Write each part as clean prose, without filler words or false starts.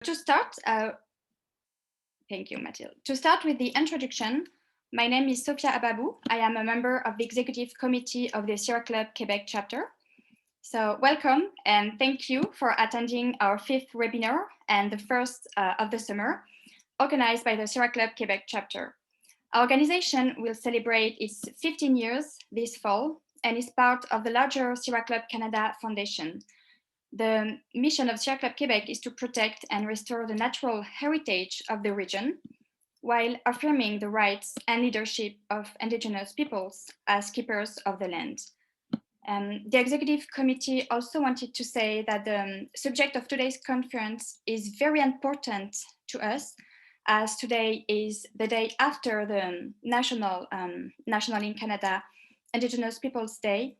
To start, thank you, Mathilde. To start with the introduction, my name is Sophia Ababou. I am a member of the Executive Committee of the Sierra Club Quebec chapter. So welcome and thank you for attending our 5th webinar and the first of the summer, organized by the Sierra Club Quebec chapter. Our organization will celebrate its 15 years this fall and is part of the larger Sierra Club Canada Foundation. The mission of Sierra Club Quebec is to protect and restore the natural heritage of the region while affirming the rights and leadership of Indigenous peoples as keepers of the land. The Executive Committee also wanted to say that the subject of today's conference is very important to us, as today is the day after the National in Canada Indigenous Peoples Day,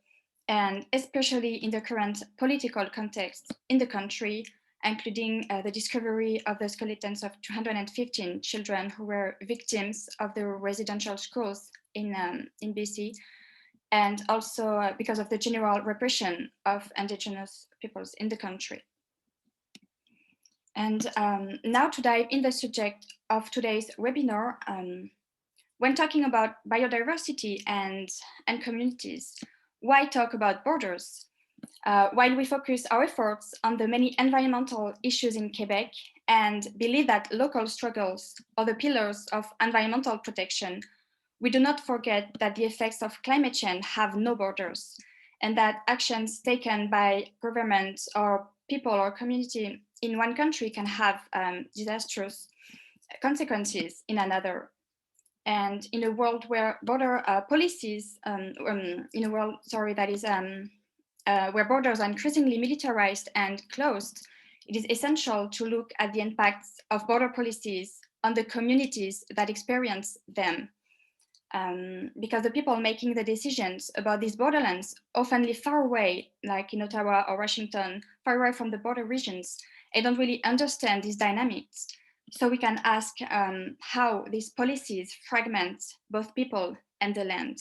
and especially in the current political context in the country, including the discovery of the skeletons of 215 children who were victims of the residential schools in BC, and also because of the general repression of Indigenous peoples in the country. And now to dive in the subject of today's webinar, when talking about biodiversity and communities, why talk about borders? While we focus our efforts on the many environmental issues in Quebec and believe that local struggles are the pillars of environmental protection, we do not forget that the effects of climate change have no borders, and that actions taken by governments or people or community in one country can have disastrous consequences in another. And in a world where border policies, in a world, sorry, that is where borders are increasingly militarized and closed, it is essential to look at the impacts of border policies on the communities that experience them. Because the people making the decisions about these borderlands often live far away, like in Ottawa or Washington, far away from the border regions, and don't really understand these dynamics. So we can ask how these policies fragment both people and the land.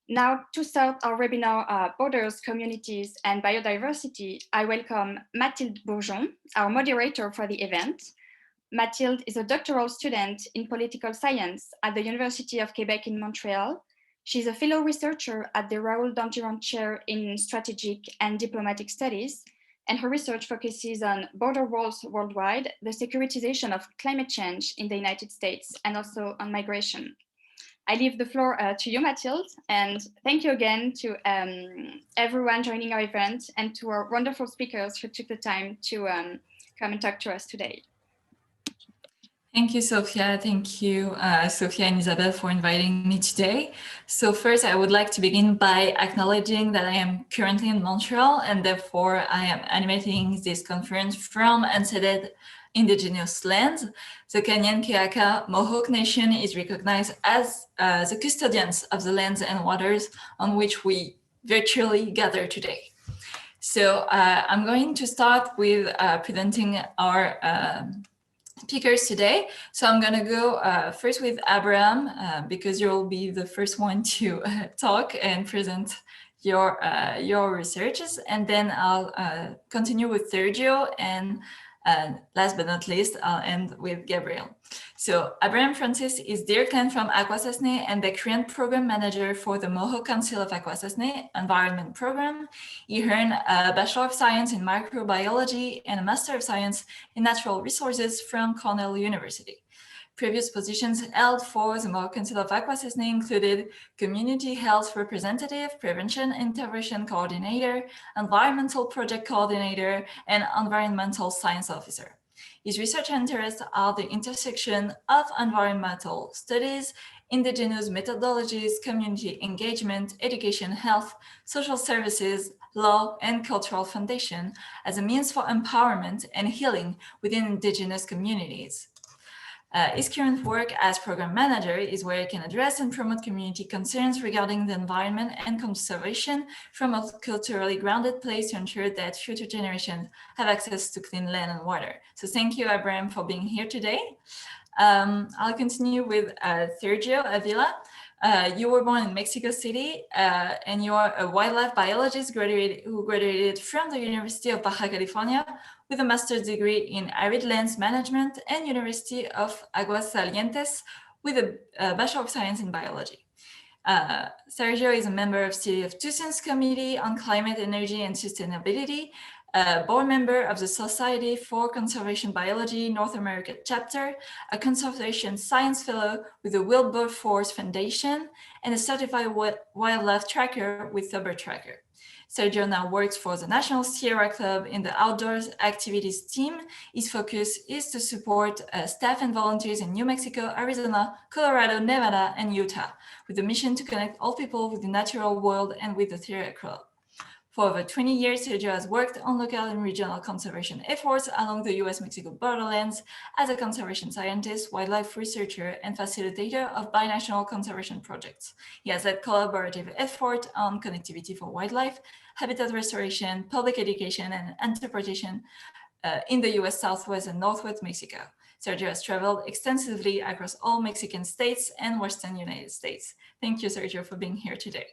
Now, to start our webinar, Borders, Communities, and Biodiversity, I welcome Mathilde Bourgeon, our moderator for the event. Mathilde is a doctoral student in political science at the University of Quebec in Montreal. She's a fellow researcher at the Raoul Dandurand Chair in Strategic and Diplomatic Studies, and her research focuses on border walls worldwide, the securitization of climate change in the United States, and also on migration. I leave the floor to you, Mathilde, and thank you again to everyone joining our event and to our wonderful speakers who took the time to come and talk to us today. Thank you, Sophia. Thank you, Sophia and Isabel, for inviting me today. So first, I would like to begin by acknowledging that I am currently in Montreal, and therefore I am animating this conference from unceded Indigenous lands. The Kanyan-Keaka Mohawk Nation is recognized as the custodians of the lands and waters on which we virtually gather today. So I'm going to start with presenting our speakers today. So I'm going to go first with Abraham because you'll be the first one to talk and present your researches, and then I'll continue with Sergio, and last but not least, I'll end with Gabriel. So Abraham Francis is Dear Clan from Akwesasne and the current program manager for the Mohawk Council of Akwesasne Environment Program. He earned a Bachelor of Science in Microbiology and a Master of Science in Natural Resources from Cornell University. Previous positions held for the Mohawk Council of Akwesasne included Community Health Representative, Prevention Intervention Coordinator, Environmental Project Coordinator, and Environmental Science Officer. His research interests are the intersection of environmental studies, indigenous methodologies, community engagement, education, health, social services, law, and cultural foundation as a means for empowerment and healing within indigenous communities. His current work as program manager is where he can address and promote community concerns regarding the environment and conservation from a culturally grounded place to ensure that future generations have access to clean land and water. So thank you, Abraham, for being here today. I'll continue with Sergio Avila, You were born in Mexico City, and you are a wildlife biologist who graduated from the University of Baja California with a master's degree in arid lands management and University of Aguascalientes with a Bachelor of Science in Biology. Sergio is a member of City of Tucson's Committee on Climate, Energy, and Sustainability, a board member of the Society for Conservation Biology North America chapter, a conservation science fellow with the Wilberforce Foundation, and a certified wildlife tracker with Thumber Tracker. Sergio now works for the National Sierra Club in the outdoors activities team. His focus is to support staff and volunteers in New Mexico, Arizona, Colorado, Nevada, and Utah, with the mission to connect all people with the natural world and with the Sierra Club. For over 20 years, Sergio has worked on local and regional conservation efforts along the U.S. Mexico borderlands as a conservation scientist, wildlife researcher, and facilitator of binational conservation projects. He has led collaborative efforts on connectivity for wildlife, habitat restoration, public education, and interpretation in the U.S. Southwest and Northwest Mexico. Sergio has traveled extensively across all Mexican states and Western United States. Thank you, Sergio, for being here today.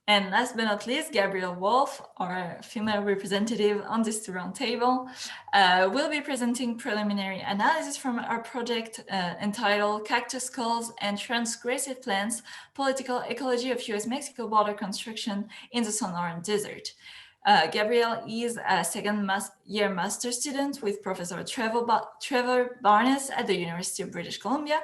And last but not least, Gabrielle Wolf, our female representative on this roundtable, will be presenting preliminary analysis from our project entitled Cactus Skulls and Transgressive Plants, Political Ecology of U.S. Mexico Border Construction in the Sonoran Desert. Gabrielle is a second-year master student with Professor Trevor Barnes at the University of British Columbia,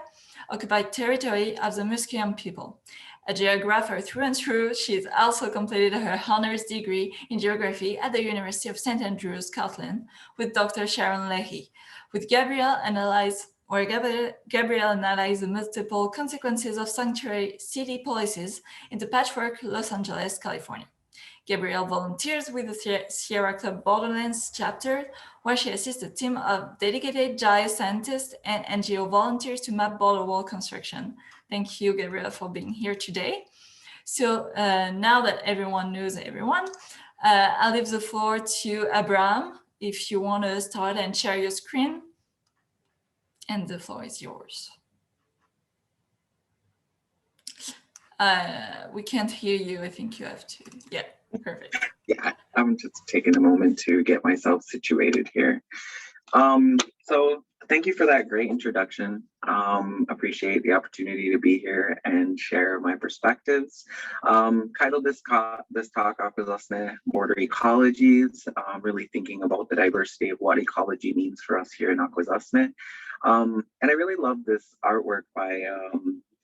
occupied territory of the Musqueam people. A geographer through and through, she has also completed her honors degree in geography at the University of St. Andrews, Scotland, with Dr. Sharon Leahy. With Gabrielle analyzed the multiple consequences of sanctuary city policies in the patchwork Los Angeles, California. Gabrielle volunteers with the Sierra Club Borderlands chapter, where she assists a team of dedicated geoscientists and NGO volunteers to map border wall construction. Thank you, Gabrielle, for being here today. So now that everyone knows everyone, I'll leave the floor to Abraham, if you want to start and share your screen. And the floor is yours. We can't hear you. I think you have to. Yeah, perfect. Yeah, I'm just taking a moment to get myself situated here. So thank you for that great introduction. Appreciate the opportunity to be here and share my perspectives. Titled this talk, Akwesasne Border Ecologies, really thinking about the diversity of what ecology means for us here in Akwesasne. And I really love this artwork by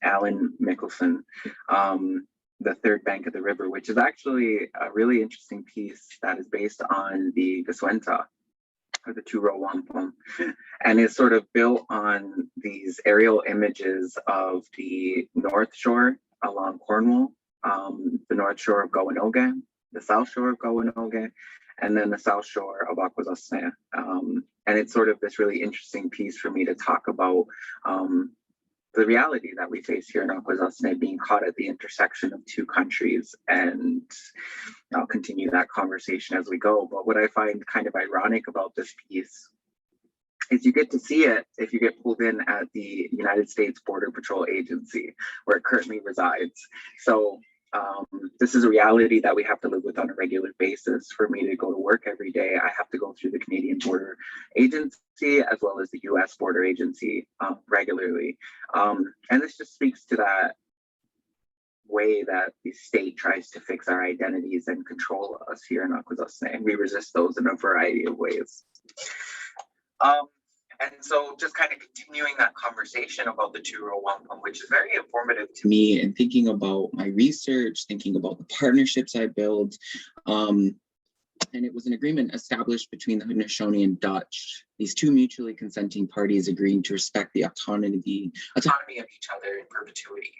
Alan Mickelson, The Third Bank of the River, which is actually a really interesting piece that is based on the Gasuenta, or the two-row wampum, and is sort of built on these aerial images of the North Shore along Cornwall, the North Shore of Gowanoga, the South Shore of Gowanoga, and then the South Shore of Akwesasne. And it's sort of this really interesting piece for me to talk about the reality that we face here in Akwesasne, being caught at the intersection of two countries. And I'll continue that conversation as we go. But what I find kind of ironic about this piece is you get to see it if you get pulled in at the United States Border Patrol Agency, where it currently resides. So this is a reality that we have to live with on a regular basis. For me to go to work every day, I have to go through the Canadian Border Agency as well as the U.S. Border Agency regularly. And this just speaks to that way that the state tries to fix our identities and control us here in Akwesasne, and we resist those in a variety of ways. And so just kind of continuing that conversation about the two-row wampum, which is very informative to me in thinking about my research, thinking about the partnerships I built. And it was an agreement established between the Haudenosaunee and Dutch, these two mutually consenting parties agreeing to respect the autonomy of each other in perpetuity.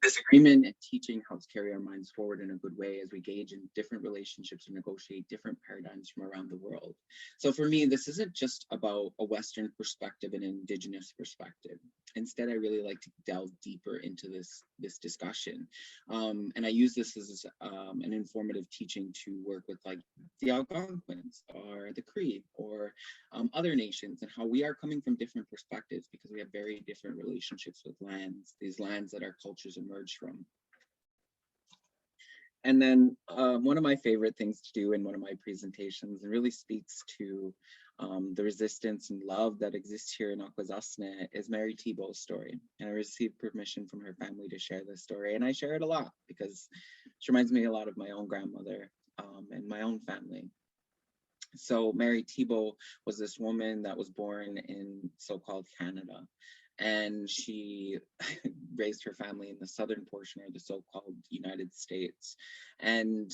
This agreement and teaching helps carry our minds forward in a good way as we engage in different relationships and negotiate different paradigms from around the world. So for me, this isn't just about a Western perspective and an Indigenous perspective. Instead, I really like to delve deeper into this discussion. And I use this as an informative teaching to work with like the Algonquins or the Cree or other nations, and how we are coming from different perspectives because we have very different relationships with lands, these lands that our cultures emerge from. And then one of my favorite things to do in one of my presentations, and really speaks to the resistance and love that exists here in Akwesasne, is Mary Thibault's story. And I received permission from her family to share this story. And I share it a lot because she reminds me a lot of my own grandmother and my own family. So Mary Thibault was this woman that was born in so-called Canada. And she raised her family in the southern portion of the so-called United States. And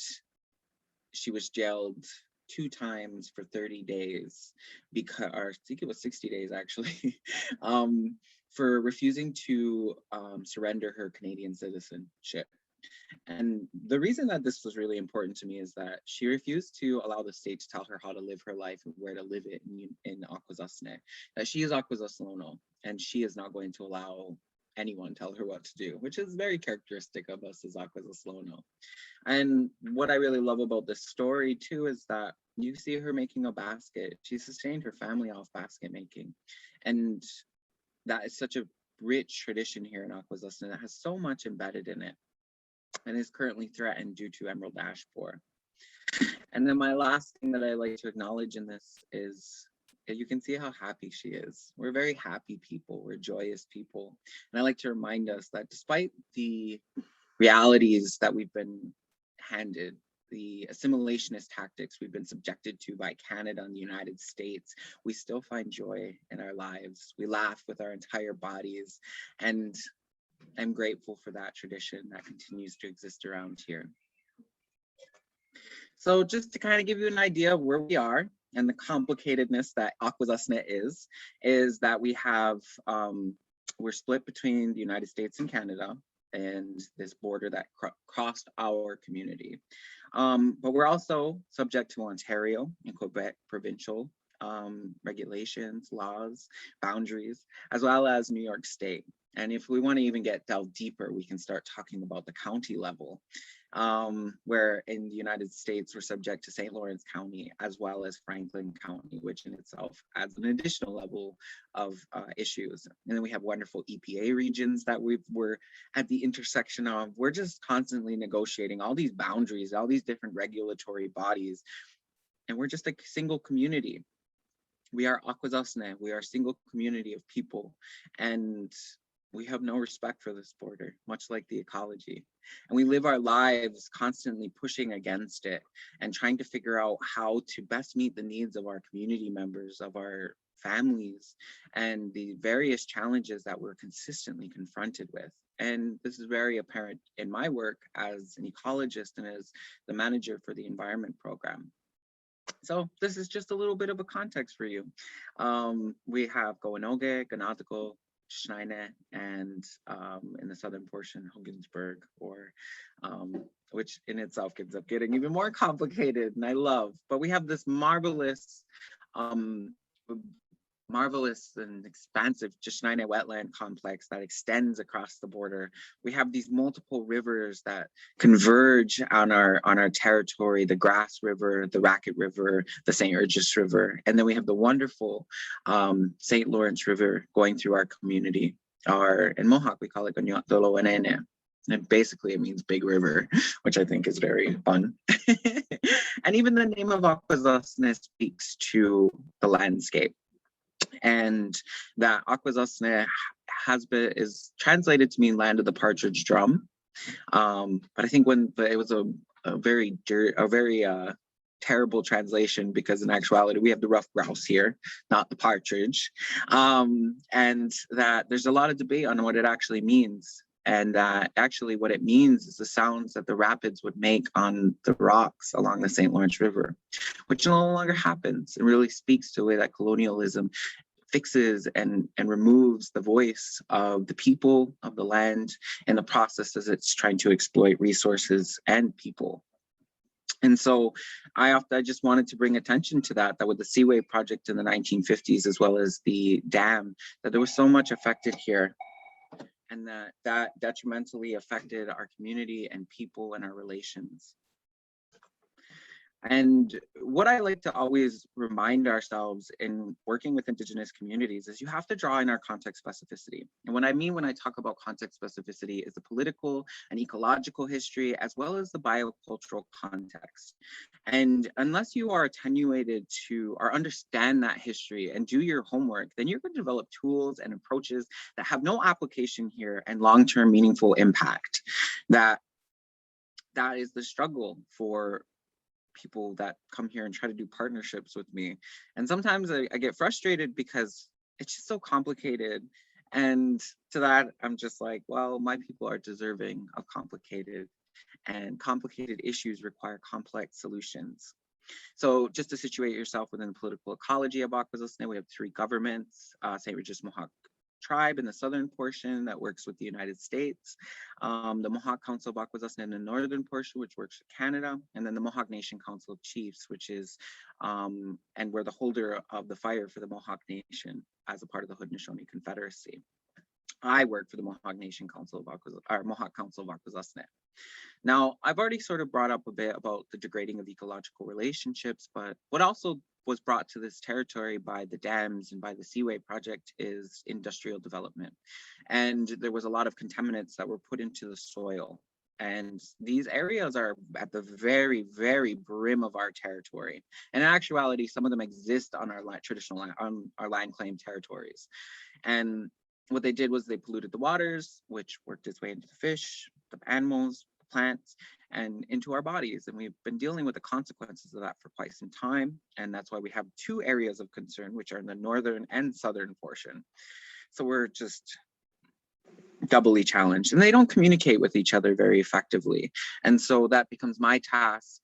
she was jailed 2 times for 30 days, because, or I think it was 60 days actually, for refusing to surrender her Canadian citizenship. And the reason that this was really important to me is that she refused to allow the state to tell her how to live her life and where to live it in Akwesasne. That she is Akwesaslono, and she is not going to allow anyone tell her what to do, which is very characteristic of us as Akwesaslono. And what I really love about this story too is that you see her making a basket. She sustained her family off basket making. And that is such a rich tradition here in Akwesasne that has so much embedded in it, and is currently threatened due to emerald ash borer. And then my last thing that I like to acknowledge in this is you can see how happy she is. We're very happy people, we're joyous people. And I like to remind us that despite the realities that we've been handed, the assimilationist tactics we've been subjected to by Canada and the United States, we still find joy in our lives. We laugh with our entire bodies, and I'm grateful for that tradition that continues to exist around here. So just to kind of give you an idea of where we are and the complicatedness that Akwesasne is that we have, we're split between the United States and Canada, and this border that crossed our community. But we're also subject to Ontario and Quebec provincial regulations, laws, boundaries, as well as New York State. And if we want to even delve deeper, we can start talking about the county level, where in the United States, we're subject to St. Lawrence County, as well as Franklin County, which in itself adds an additional level of issues. And then we have wonderful EPA regions that we're at the intersection of. We're just constantly negotiating all these boundaries, all these different regulatory bodies, and we're just a single community. We are Akwesasne, we are a single community of people, and we have no respect for this border, much like the ecology. And we live our lives constantly pushing against it and trying to figure out how to best meet the needs of our community members, of our families, and the various challenges that we're consistently confronted with. And this is very apparent in my work as an ecologist and as the manager for the environment program. So this is just a little bit of a context for you. We have Goanoge, Ganatiko, Schneine, and in the southern portion, Hogansburg, or which in itself ends up getting even more complicated, and I love. But we have this marvelous and expansive Schneine wetland complex that extends across the border. We have these multiple rivers that converge on our territory: the Grass River, the Racket River, the St. Urgis River, and then we have the wonderful St. Lawrence River going through our community. In Mohawk, we call it Gonyotolowenene. And basically it means big river, which I think is very fun. And even the name of Akwesasne speaks to the landscape. And that Akwesasne is translated to mean land of the partridge drum. But I think it was a very terrible translation, because in actuality we have the rough grouse here, not the partridge. And that there's a lot of debate on what it actually means. And actually what it means is the sounds that the rapids would make on the rocks along the St. Lawrence River, which no longer happens. It really speaks to the way that colonialism fixes and removes the voice of the people of the land in the process as it's trying to exploit resources and people. And so I just wanted to bring attention to that with the Seaway project in the 1950s, as well as the dam, that there was so much affected here, and that detrimentally affected our community and people and our relations. And what I like to always remind ourselves in working with Indigenous communities is you have to draw in our context specificity. And what I mean when I talk about context specificity is the political and ecological history, as well as the biocultural context. And unless you are attenuated to or understand that history and do your homework, then you're going to develop tools and approaches that have no application here and long-term meaningful impact. That is the struggle for people that come here and try to do partnerships with me. And sometimes I get frustrated because it's just so complicated. And to that, I'm just like, well, my people are deserving of complicated, and complicated issues require complex solutions. So just to situate yourself within the political ecology of Akwesasne, we have 3 governments, St. Regis Mohawk tribe in the southern portion that works with the United States, the Mohawk Council of Akwesasne in the northern portion, which works with Canada, and then the Mohawk Nation Council of Chiefs, which is, and we're the holder of the fire for the Mohawk Nation as a part of the Haudenosaunee Confederacy. I work for the Mohawk Nation Council of Mohawk Council of Akwesasne. Now, I've already sort of brought up a bit about the degrading of ecological relationships, but what also was brought to this territory by the dams and by the Seaway project is industrial development. And there was a lot of contaminants that were put into the soil. And these areas are at the very, very brim of our territory. And in actuality, some of them exist on our traditional land, on our land claim territories. And what they did was they polluted the waters, which worked its way into the fish, the animals, the plants, and into our bodies. And we've been dealing with the consequences of that for quite some time. And that's why we have 2 areas of concern, which are in the northern and southern portion. So we're just doubly challenged, and they don't communicate with each other very effectively. And so that becomes my task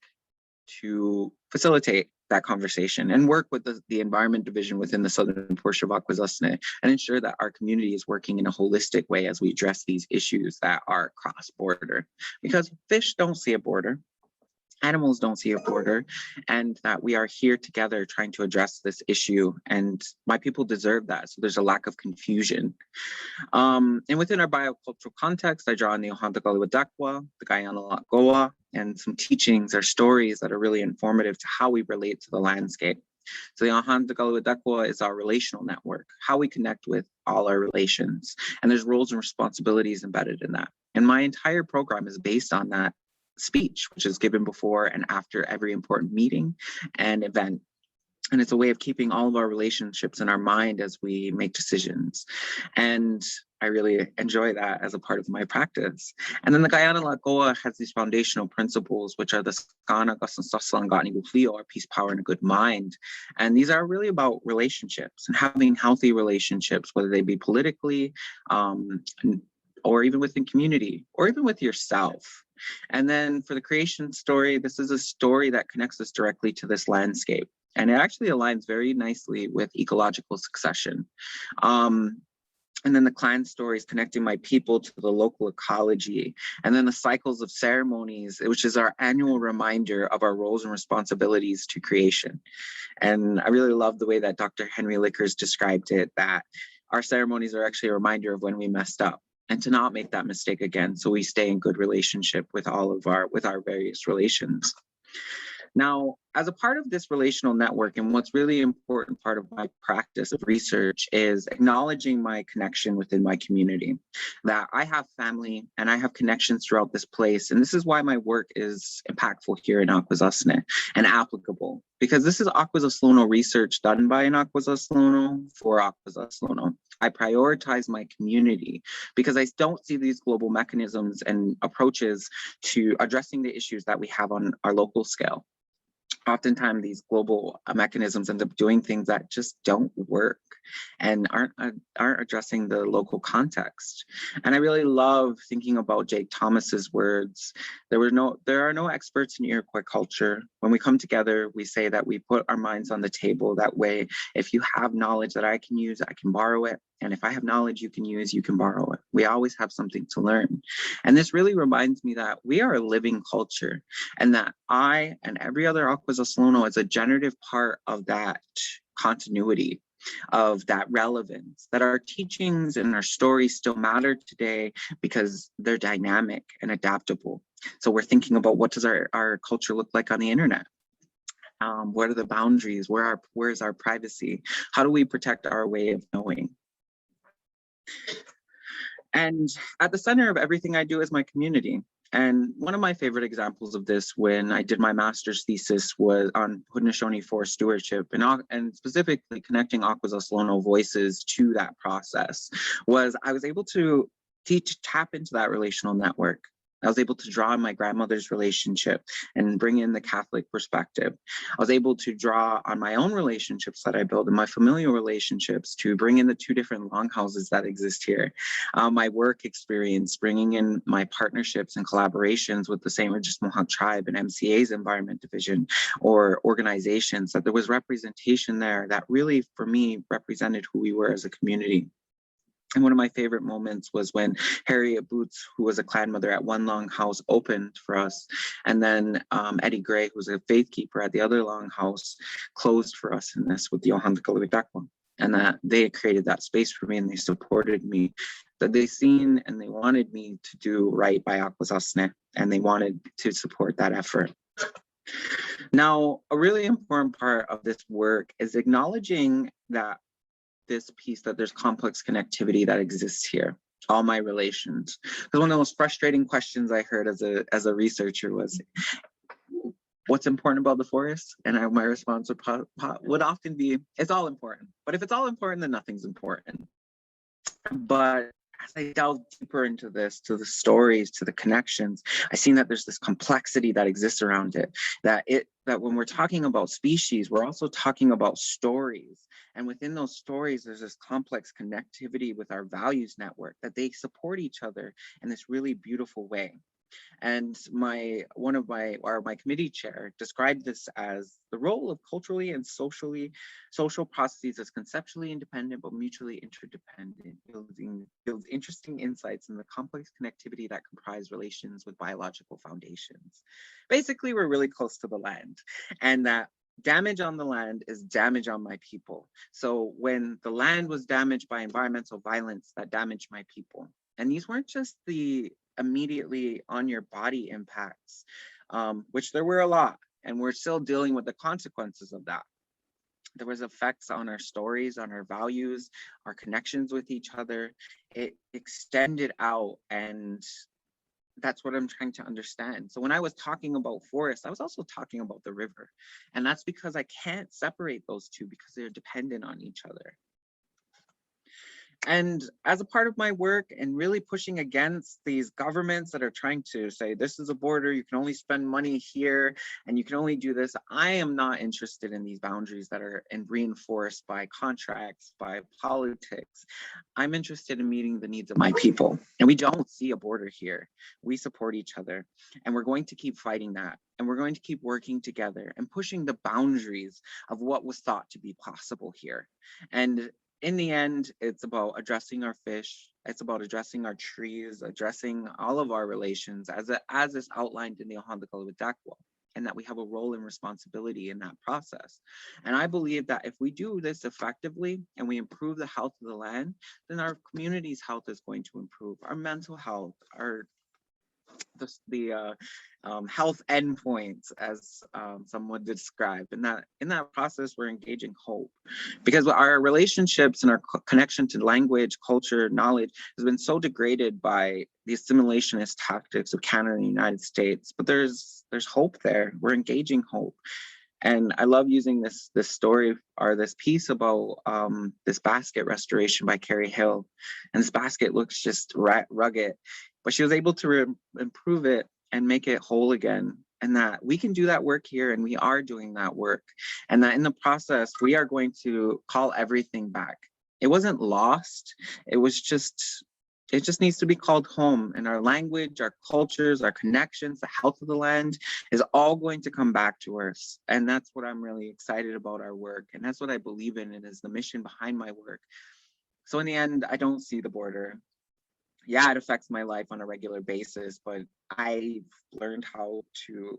to facilitate that conversation and work with the environment division within the southern portion of Akwesasne and ensure that our community is working in a holistic way as we address these issues that are cross-border. Because fish don't see a border, animals don't see a border, and that we are here together trying to address this issue, and my people deserve that. So there's a lack of confusion. And within our biocultural context, I draw on the Ohantagaliwadekwa, the Guyana and some teachings or stories that are really informative to how we relate to the landscape. So the Ohantagaliwadekwa is our relational network, how we connect with all our relations. And there's roles and responsibilities embedded in that. And my entire program is based on that speech, which is given before and after every important meeting and event. And it's a way of keeping all of our relationships in our mind as we make decisions. And I really enjoy that as a part of my practice. And then the Guyana Lagoa has these foundational principles, which are the Skana, or peace, power, and a good mind. And these are really about relationships and having healthy relationships, whether they be politically, or even within community, or even with yourself. And then for the creation story, this is a story that connects us directly to this landscape. And it actually aligns very nicely with ecological succession. And then the clan stories connecting my people to the local ecology. And then the cycles of ceremonies, which is our annual reminder of our roles and responsibilities to creation. And I really love the way that Dr. Henry Lickers described it, that our ceremonies are actually a reminder of when we messed up, and to not make that mistake again, so we stay in good relationship with all of our various relations. Now, as a part of this relational network, and what's really important part of my practice of research is acknowledging my connection within my community, that I have family and I have connections throughout this place. And this is why my work is impactful here in Akwesasne and applicable, because this is Akwesaslono research done by an Akwesaslono for Akwesaslono. I prioritize my community because I don't see these global mechanisms and approaches to addressing the issues that we have on our local scale. Oftentimes these global mechanisms end up doing things that just don't work and aren't addressing the local context. And I really love thinking about Jake Thomas's words. There are no experts in Iroquois culture. When we come together, we say that we put our minds on the table. That way, if you have knowledge that I can use, I can borrow it. And if I have knowledge you can use, you can borrow it. We always have something to learn. And this really reminds me that we are a living culture, and that I and every other Akwesasne is a generative part of that continuity, of that relevance, that our teachings and our stories still matter today because they're dynamic and adaptable. So we're thinking about, what does our culture look like on the internet? What are the boundaries? Where's our privacy? How do we protect our way of knowing? And at the center of everything I do is my community. And one of my favorite examples of this, when I did my master's thesis, was on Haudenosaunee forest stewardship, and specifically connecting Akwesasne voices to that process, was I was able to tap into that relational network. I was able to draw on my grandmother's relationship and bring in the Catholic perspective. I was able to draw on my own relationships that I built and my familial relationships to bring in the two different longhouses that exist here. My work experience, bringing in my partnerships and collaborations with the St. Regis Mohawk Tribe and MCA's Environment Division, or organizations, that there was representation there that really, for me, represented who we were as a community. And one of my favorite moments was when Harriet Boots, who was a clan mother at one longhouse, opened for us. And then Eddie Gray, who was a faith keeper at the other longhouse, closed for us in this with the Yohandakalawidakwa. And that they created that space for me, and they supported me. That they seen and they wanted me to do right by Akwesasne, and they wanted to support that effort. Now, a really important part of this work is acknowledging that this piece, that there's complex connectivity that exists here, all my relations. Because one of the most frustrating questions I heard as a researcher was, what's important about the forest? And my response would often be, it's all important. But if it's all important, then nothing's important. But as I delve deeper into this, to the stories, to the connections, I seen that there's this complexity that exists around it, that when we're talking about species, we're also talking about stories. And within those stories, there's this complex connectivity with our values network, that they support each other in this really beautiful way. And my committee chair described this as the role of culturally and social processes as conceptually independent but mutually interdependent, builds interesting insights in the complex connectivity that comprise relations with biological foundations. Basically, we're really close to the land, and that damage on the land is damage on my people. So when the land was damaged by environmental violence, that damaged my people. And these weren't just the immediately on your body impacts, which there were a lot, and we're still dealing with the consequences of that. There was effects on our stories, on our values, our connections with each other. It extended out, and that's what I'm trying to understand. So when I was talking about forest, I was also talking about the river. And that's because I can't separate those two, because they're dependent on each other. And as a part of my work, and really pushing against these governments that are trying to say, this is a border, you can only spend money here, and you can only do this, I am not interested in these boundaries that are reinforced by contracts, by politics. I'm interested in meeting the needs of my people. And we don't see a border here. We support each other, and we're going to keep fighting that. And we're going to keep working together and pushing the boundaries of what was thought to be possible here. And in the end, it's about addressing our fish, it's about addressing our trees, addressing all of our relations as is outlined in the Yohandakalawidakwa, and that we have a role and responsibility in that process. And I believe that if we do this effectively and we improve the health of the land, then our community's health is going to improve, our mental health, the health endpoints, as someone described. And that in that process, we're engaging hope, because our relationships and our connection to language, culture, knowledge has been so degraded by the assimilationist tactics of Canada and the United States. But there's hope there. We're engaging hope. And I love using this story, or this piece about this basket restoration by Carrie Hill. And this basket looks just rugged, but she was able to improve it and make it whole again. And that we can do that work here, and we are doing that work. And that in the process, we are going to call everything back. It wasn't lost. It just needs to be called home. And our language, our cultures, our connections, the health of the land is all going to come back to us. And that's what I'm really excited about our work. And that's what I believe in. It is the mission behind my work. So in the end, I don't see the border. Yeah, it affects my life on a regular basis, but I've learned how to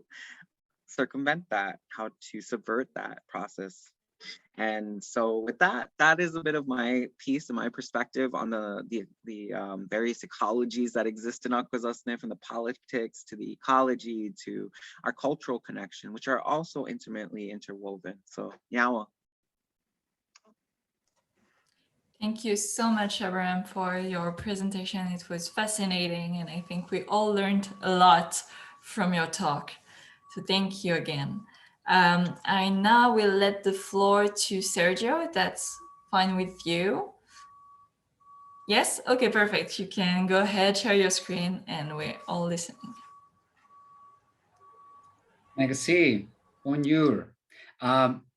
circumvent that, how to subvert that process. And so with that, that is a bit of my piece and my perspective on the various ecologies that exist in Akwesasne, from the politics to the ecology to our cultural connection, which are also intimately interwoven. So, yawa. Thank you so much, Abraham, for your presentation. It was fascinating, and I think we all learned a lot from your talk. So thank you again. I now will let the floor to Sergio, if that's fine with you. Yes? Okay, perfect. You can go ahead, share your screen, and we're all listening. Merci. Bonjour.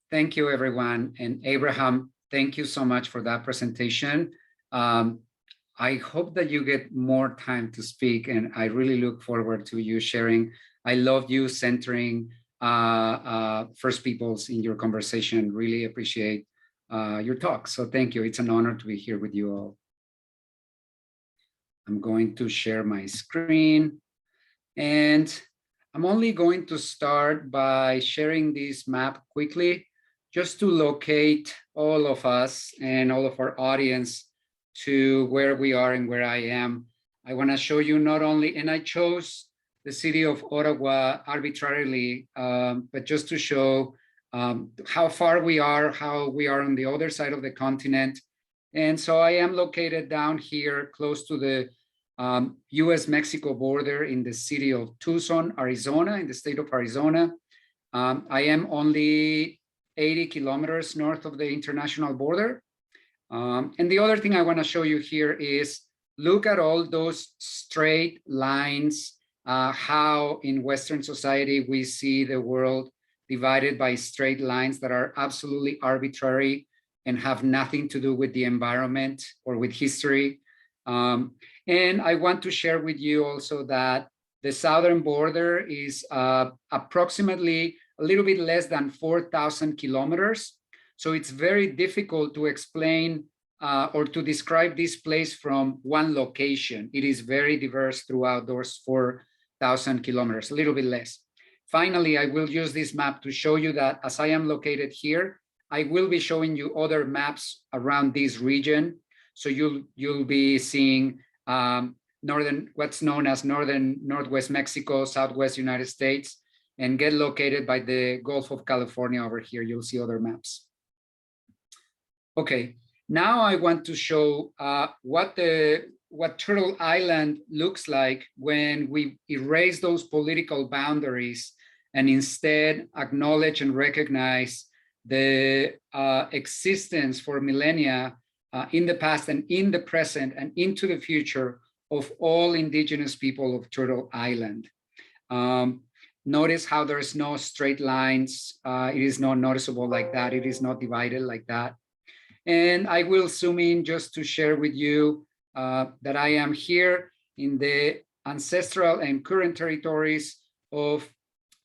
Thank you, everyone. And Abraham, thank you so much for that presentation. I hope that you get more time to speak, and I really look forward to you sharing. I love you centering First Peoples in your conversation. Really appreciate your talk. So thank you. It's an honor to be here with you all. I'm going to share my screen, and I'm only going to start by sharing this map quickly, just to locate all of us and all of our audience to where we are and where I am. I want to show you not only, and I chose the city of Ottawa arbitrarily, but just to show how far we are, how we are on the other side of the continent. And so I am located down here close to the U.S. Mexico border in the city of Tucson, Arizona, in the state of Arizona. I am only 80 kilometers north of the international border. And the other thing I want to show you here is look at all those straight lines, how in Western society we see the world divided by straight lines that are absolutely arbitrary and have nothing to do with the environment or with history. And I want to share with you also that the southern border is approximately a little bit less than 4,000 kilometers. So it's very difficult to explain or to describe this place from one location. It is very diverse throughout those 4,000 kilometers, a little bit less. Finally, I will use this map to show you that as I am located here, I will be showing you other maps around this region. So you'll be seeing what's known as Northwest Mexico, Southwest United States, and get located by the Gulf of California over here. You'll see other maps. Okay, now I want to show what Turtle Island looks like when we erase those political boundaries and instead acknowledge and recognize the existence for millennia in the past and in the present and into the future of all indigenous people of Turtle Island. Notice how there's no straight lines. It is not noticeable like that. It is not divided like that. And I will zoom in just to share with you that I am here in the ancestral and current territories of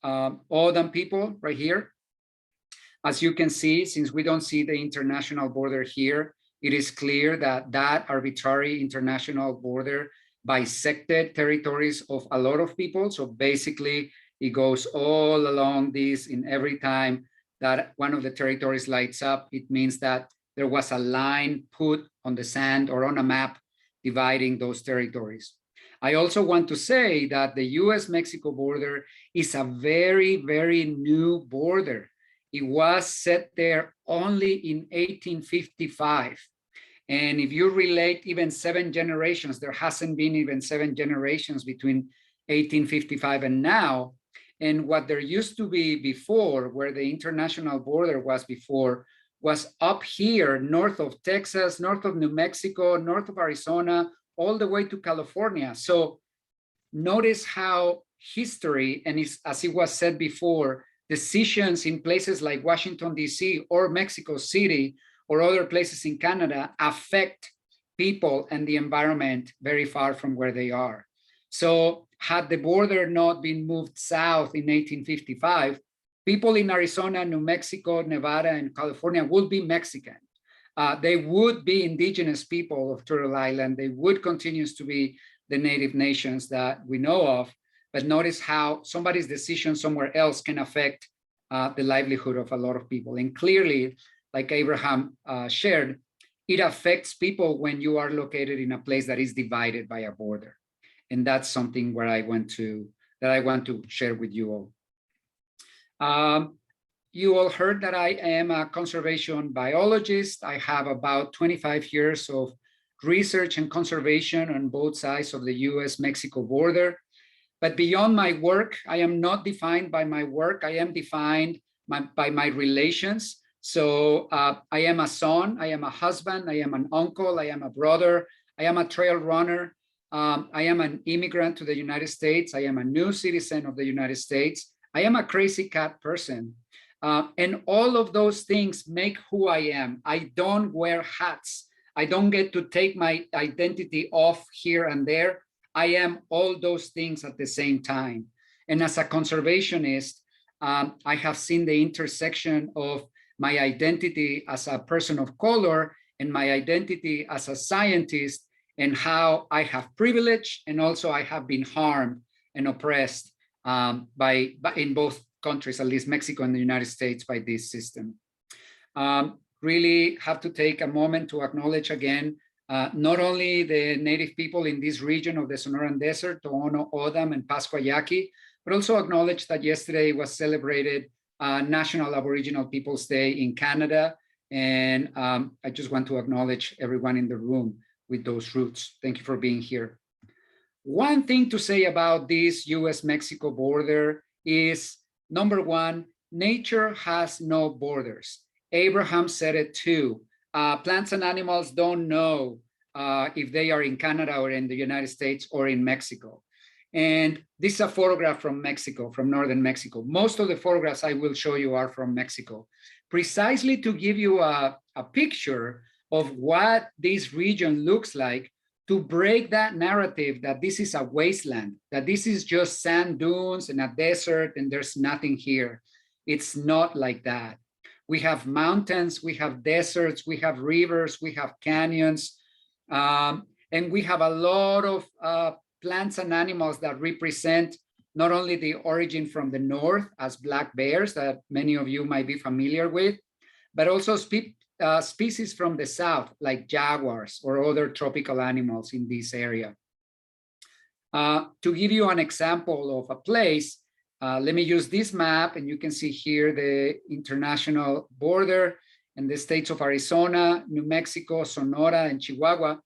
O'odham people right here. As you can see, since we don't see the international border here, it is clear that that arbitrary international border bisected territories of a lot of people. So basically, it goes all along this. In every time that one of the territories lights up, it means that there was a line put on the sand or on a map dividing those territories. I also want to say that the U.S. Mexico border is a very, very new border. It was set there only in 1855. And if you relate even 7 generations, there hasn't been even 7 generations between 1855 and now. And what there used to be before, where the international border was before, was up here, north of Texas, north of New Mexico, north of Arizona, all the way to California. So notice how history, and as it was said before, decisions in places like Washington, D.C. or Mexico City or other places in Canada affect people and the environment very far from where they are. So had the border not been moved south in 1855, people in Arizona, New Mexico, Nevada, and California would be Mexican. They would be indigenous people of Turtle Island. They would continue to be the native nations that we know of, but notice how somebody's decision somewhere else can affect the livelihood of a lot of people. And clearly, like Abraham shared, it affects people when you are located in a place that is divided by a border. And that's something where I want to share with you all. You all heard that I am a conservation biologist. I have about 25 years of research and conservation on both sides of the U.S. Mexico border. But beyond my work, I am not defined by my work. I am defined by my relations. So I am a son, I am a husband, I am an uncle, I am a brother, I am a trail runner. I am an immigrant to the United States. I am a new citizen of the United States. I am a crazy cat person. And all of those things make who I am. I don't wear hats. I don't get to take my identity off here and there. I am all those things at the same time. And as a conservationist, I have seen the intersection of my identity as a person of color and my identity as a scientist, and how I have privilege and also I have been harmed and oppressed in both countries, at least Mexico and the United States, by this system. Really have to take a moment to acknowledge again, not only the native people in this region of the Sonoran Desert, Tohono O'odham and Pasquayaqui, but also acknowledge that yesterday was celebrated National Aboriginal Peoples Day in Canada. And I just want to acknowledge everyone in the room with those roots. Thank you for being here. One thing to say about this US-Mexico border is, number one, nature has no borders. Abraham said it too. Plants and animals don't know if they are in Canada or in the United States or in Mexico. And this is a photograph from Mexico, from northern Mexico. Most of the photographs I will show you are from Mexico, precisely to give you a picture of what this region looks like, to break that narrative that this is a wasteland, that this is just sand dunes and a desert and there's nothing here. It's not like that. We have mountains, we have deserts, we have rivers, we have canyons, and we have a lot of plants and animals that represent not only the origin from the north as black bears that many of you might be familiar with, but also species from the south like jaguars or other tropical animals in this area. To give you an example of a place, let me use this map, and you can see here the international border and the states of Arizona, New Mexico, Sonora, and Chihuahua.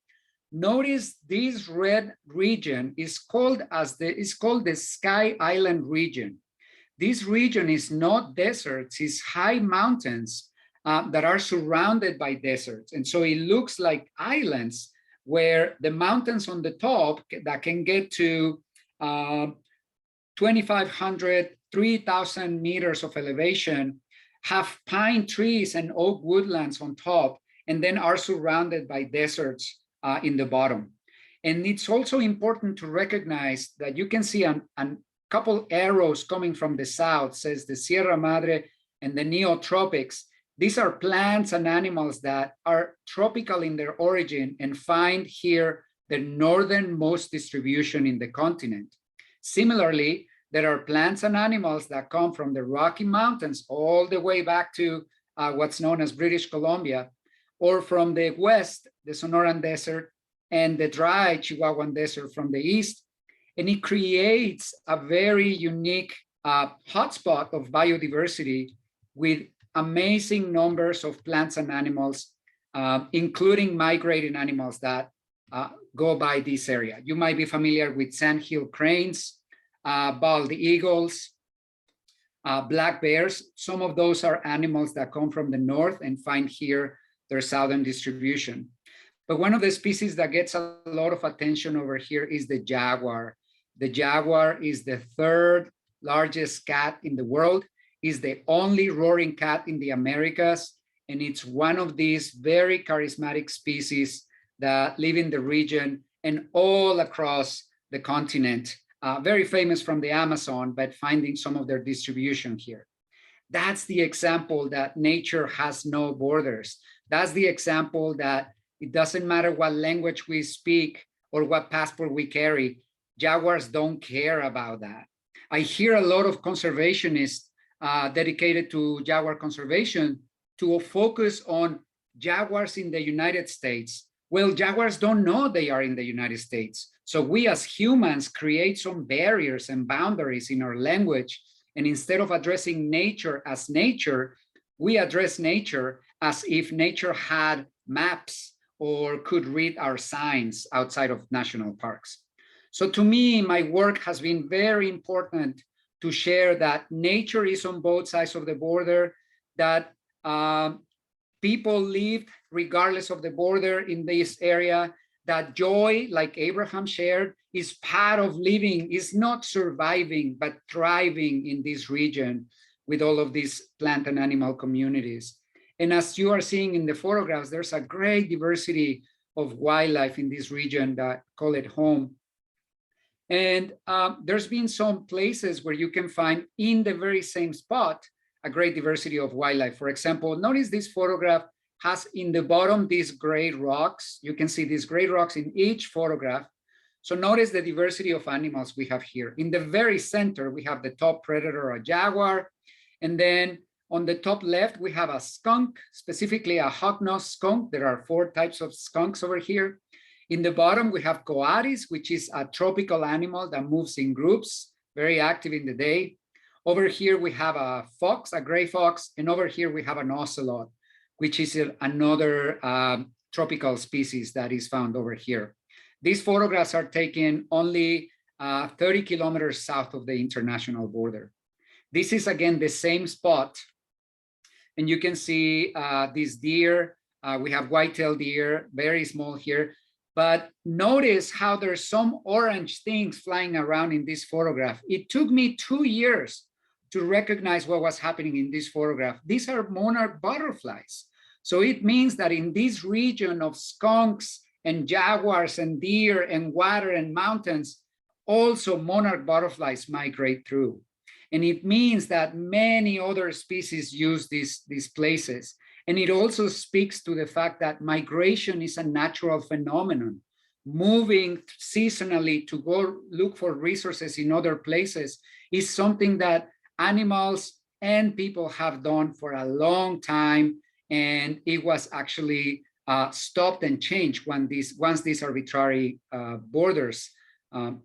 Notice this red region is called the Sky Island region. This region is not deserts, it's high mountains that are surrounded by deserts. And so it looks like islands where the mountains on the top that can get to 2,500, 3,000 meters of elevation have pine trees and oak woodlands on top, and then are surrounded by deserts in the bottom. And it's also important to recognize that you can see a couple arrows coming from the south, says the Sierra Madre and the Neotropics. These are plants and animals that are tropical in their origin and find here the northernmost distribution in the continent. Similarly, there are plants and animals that come from the Rocky Mountains all the way back to what's known as British Columbia, or from the west, the Sonoran Desert, and the dry Chihuahuan Desert from the east. And it creates a very unique hotspot of biodiversity with amazing numbers of plants and animals, including migrating animals that go by this area. You might be familiar with sandhill cranes, bald eagles, black bears. Some of those are animals that come from the north and find here their southern distribution. But one of the species that gets a lot of attention over here is the jaguar. The jaguar is the third largest cat in the world, is the only roaring cat in the Americas, and it's one of these very charismatic species that live in the region and all across the continent. Very famous from the Amazon, but finding some of their distribution here. That's the example that nature has no borders. That's the example that it doesn't matter what language we speak or what passport we carry, jaguars don't care about that. I hear a lot of conservationists dedicated to jaguar conservation to focus on jaguars in the United States. Well, jaguars don't know they are in the United States. So we as humans create some barriers and boundaries in our language. And instead of addressing nature as nature, we address nature as if nature had maps or could read our signs outside of national parks. So to me, my work has been very important to share that nature is on both sides of the border, that people live regardless of the border in this area, that joy, like Abraham shared, is part of living, is not surviving, but thriving in this region with all of these plant and animal communities. And as you are seeing in the photographs, there's a great diversity of wildlife in this region that call it home. And there's been some places where you can find in the very same spot a great diversity of wildlife. For example, notice this photograph has in the bottom these great rocks. You can see these great rocks in each photograph. So notice the diversity of animals we have here. In the very center, we have the top predator, a jaguar. And then on the top left, we have a skunk, specifically a hawk-nosed skunk. There are 4 types of skunks over here. In the bottom, we have coatis, which is a tropical animal that moves in groups, very active in the day. Over here, we have a fox, a gray fox, and over here, we have an ocelot, which is another tropical species that is found over here. These photographs are taken only 30 kilometers south of the international border. This is, again, the same spot. And you can see these deer. We have white-tailed deer, very small here. But notice how there's some orange things flying around in this photograph. It took me 2 years to recognize what was happening in this photograph. These are monarch butterflies. So it means that in this region of skunks and jaguars and deer and water and mountains, also monarch butterflies migrate through. And it means that many other species use these places. And it also speaks to the fact that migration is a natural phenomenon. Moving seasonally to go look for resources in other places is something that animals and people have done for a long time. And it was actually stopped and changed once these arbitrary borders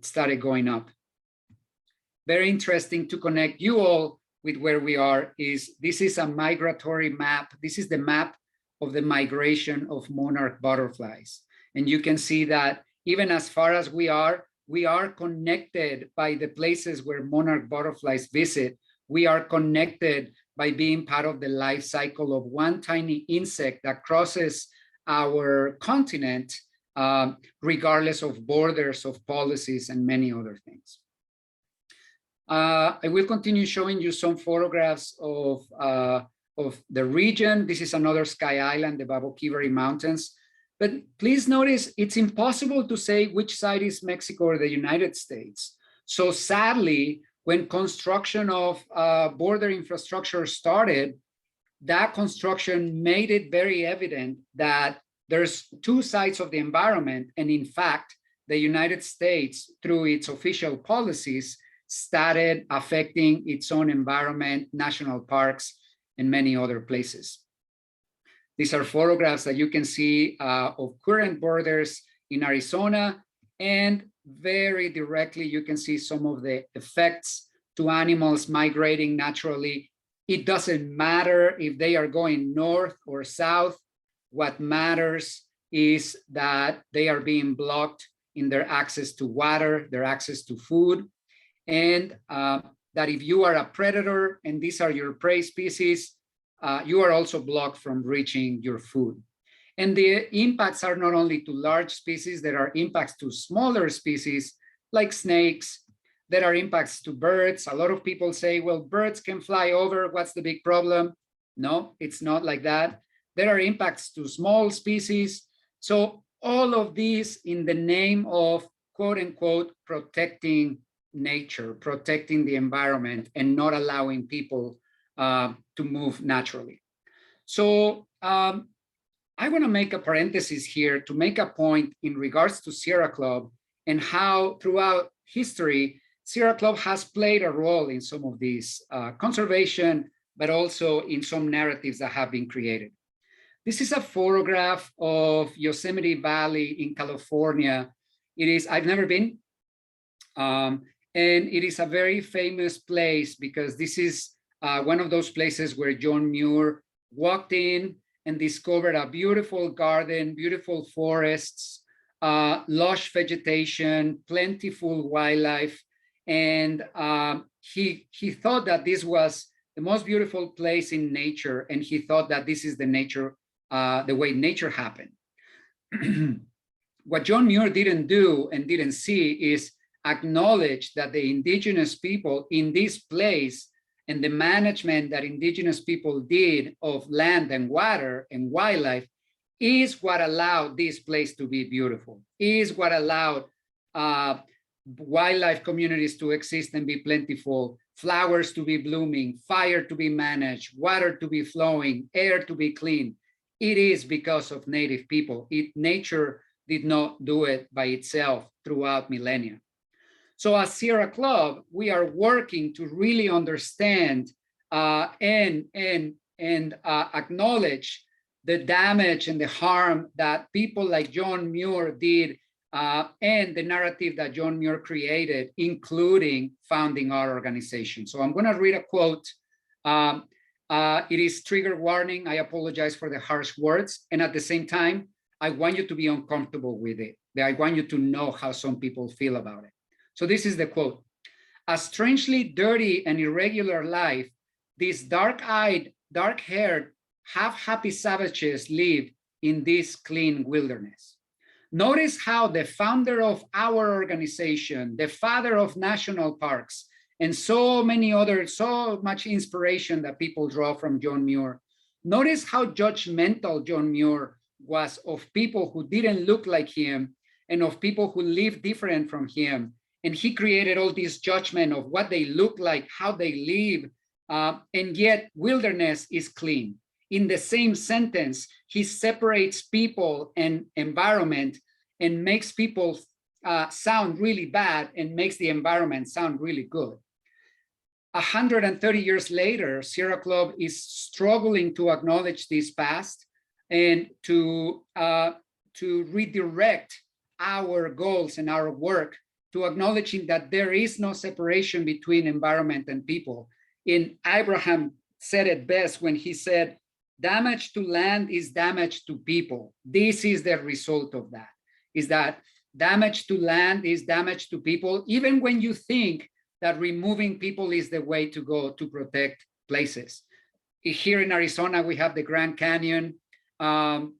started going up. Very interesting to connect you all with where we are is this is a migratory map. This is the map of the migration of monarch butterflies. And you can see that even as far as we are connected by the places where monarch butterflies visit. We are connected by being part of the life cycle of one tiny insect that crosses our continent, regardless of borders, of policies, and many other things. I will continue showing you some photographs of the region. This is another sky island, the Baboquivari Mountains. But please notice, it's impossible to say which side is Mexico or the United States. So sadly, when construction of border infrastructure started, that construction made it very evident that there's 2 sides of the environment. And in fact, the United States, through its official policies, started affecting its own environment, national parks, and many other places. These are photographs that you can see of current borders in Arizona, and very directly you can see some of the effects to animals migrating naturally. It doesn't matter if they are going north or south. What matters is that they are being blocked in their access to water, their access to food, and that if you are a predator and these are your prey species, you are also blocked from reaching your food. And the impacts are not only to large species, there are impacts to smaller species like snakes, there are impacts to birds. A lot of people say, well, birds can fly over, what's the big problem? No, it's not like that. There are impacts to small species. So all of these in the name of quote unquote protecting nature, protecting the environment, and not allowing people to move naturally. So I want to make a parenthesis here to make a point in regards to Sierra Club and how throughout history, Sierra Club has played a role in some of these conservation, but also in some narratives that have been created. This is a photograph of Yosemite Valley in California. I've never been, and it is a very famous place because this is one of those places where John Muir walked in and discovered a beautiful garden, beautiful forests, lush vegetation, plentiful wildlife. And he thought that this was the most beautiful place in nature. And he thought that this is the way nature happened. What John Muir didn't do and didn't see is acknowledge that the indigenous people in this place and the management that indigenous people did of land and water and wildlife is what allowed this place to be beautiful, is what allowed wildlife communities to exist and be plentiful, flowers to be blooming, fire to be managed, water to be flowing, air to be clean. It is because of native people. Nature did not do it by itself throughout millennia. So as Sierra Club, we are working to really understand and acknowledge the damage and the harm that people like John Muir did and the narrative that John Muir created, including founding our organization. So I'm going to read a quote. It is trigger warning. I apologize for the harsh words. And at the same time, I want you to be uncomfortable with it. I want you to know how some people feel about it. So this is the quote. A strangely dirty and irregular life, these dark-eyed, dark-haired, half-happy savages live in this clean wilderness. Notice how the founder of our organization, the father of national parks, and so much inspiration that people draw from John Muir. Notice how judgmental John Muir was of people who didn't look like him and of people who lived different from him. And he created all this judgment of what they look like, how they live, and yet wilderness is clean. In the same sentence, he separates people and environment and makes people sound really bad and makes the environment sound really good. 130 years later, Sierra Club is struggling to acknowledge this past and to redirect our goals and our work to acknowledging that there is no separation between environment and people. And Abraham said it best when he said, damage to land is damage to people. This is the result of that, is that damage to land is damage to people, even when you think that removing people is the way to go to protect places. Here in Arizona, we have the Grand Canyon, and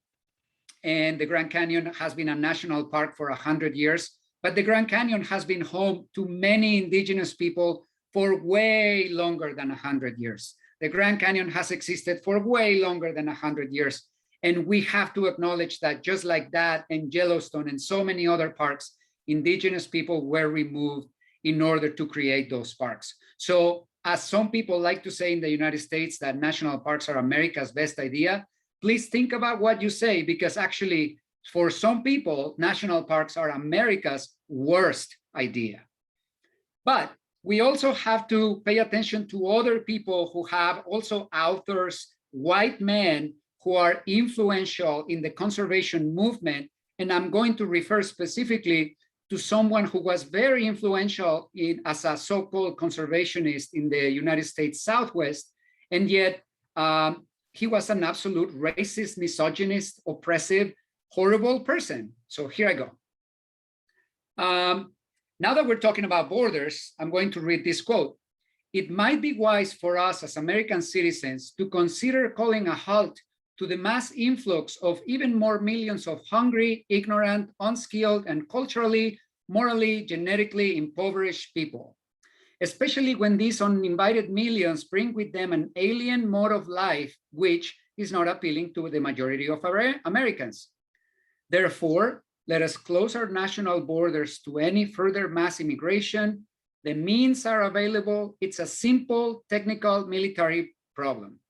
the Grand Canyon has been a national park for 100 years. But the Grand Canyon has been home to many indigenous people for way longer than 100 years. The Grand Canyon has existed for way longer than 100 years. And we have to acknowledge that just like that and Yellowstone and so many other parks, indigenous people were removed in order to create those parks. So as some people like to say in the United States that national parks are America's best idea, please think about what you say, because actually, for some people, national parks are America's worst idea. But we also have to pay attention to other people who have also authors, white men who are influential in the conservation movement. And I'm going to refer specifically to someone who was very influential as a so-called conservationist in the United States Southwest. And yet he was an absolute racist, misogynist, oppressive, horrible person. So here I go. Now that we're talking about borders, I'm going to read this quote. It might be wise for us as American citizens to consider calling a halt to the mass influx of even more millions of hungry, ignorant, unskilled, and culturally, morally, genetically impoverished people, especially when these uninvited millions bring with them an alien mode of life, which is not appealing to the majority of Americans. Therefore, let us close our national borders to any further mass immigration. The means are available. It's a simple technical military problem.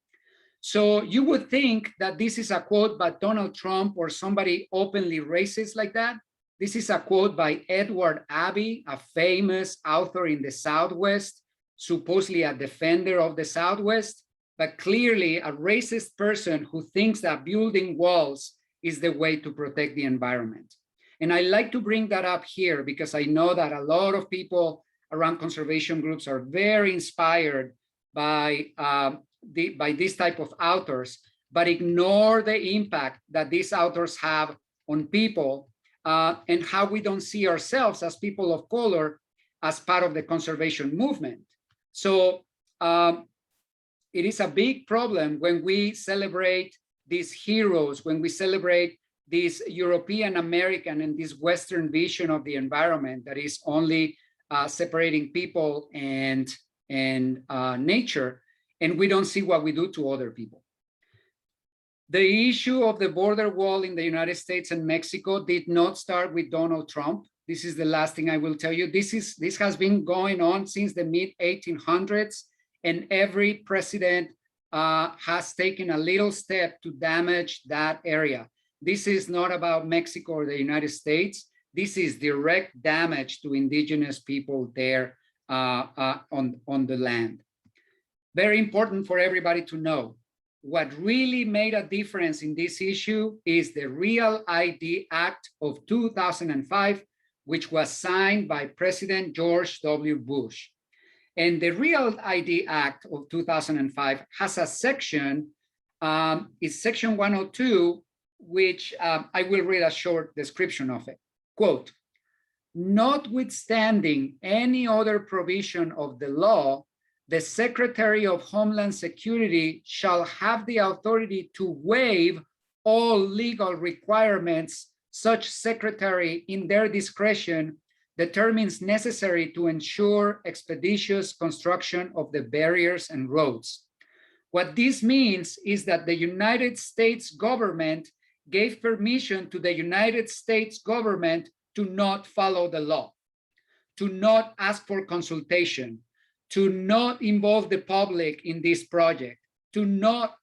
So you would think that this is a quote by Donald Trump or somebody openly racist like that. This is a quote by Edward Abbey, a famous author in the Southwest, supposedly a defender of the Southwest, but clearly a racist person who thinks that building walls is the way to protect the environment. And I like to bring that up here because I know that a lot of people around conservation groups are very inspired by this type of authors, but ignore the impact that these authors have on people and how we don't see ourselves as people of color as part of the conservation movement. So it is a big problem when we celebrate these heroes, when we celebrate this European American and this Western vision of the environment that is only separating people and nature, and we don't see what we do to other people. The issue of the border wall in the United States and Mexico did not start with Donald Trump. This is the last thing I will tell you. This has been going on since the mid-1800s, and every president has taken a little step to damage that area. This is not about Mexico or the United States. This is direct damage to indigenous people there on the land. Very important for everybody to know. What really made a difference in this issue is the Real ID Act of 2005, which was signed by President George W. Bush. And the Real ID Act of 2005 has a section, it's section 102, which I will read a short description of it. Quote, notwithstanding any other provision of the law, the Secretary of Homeland Security shall have the authority to waive all legal requirements such secretary in their discretion determines necessary to ensure expeditious construction of the barriers and roads. What this means is that the United States government gave permission to the United States government to not follow the law, to not ask for consultation, to not involve the public in this project, to not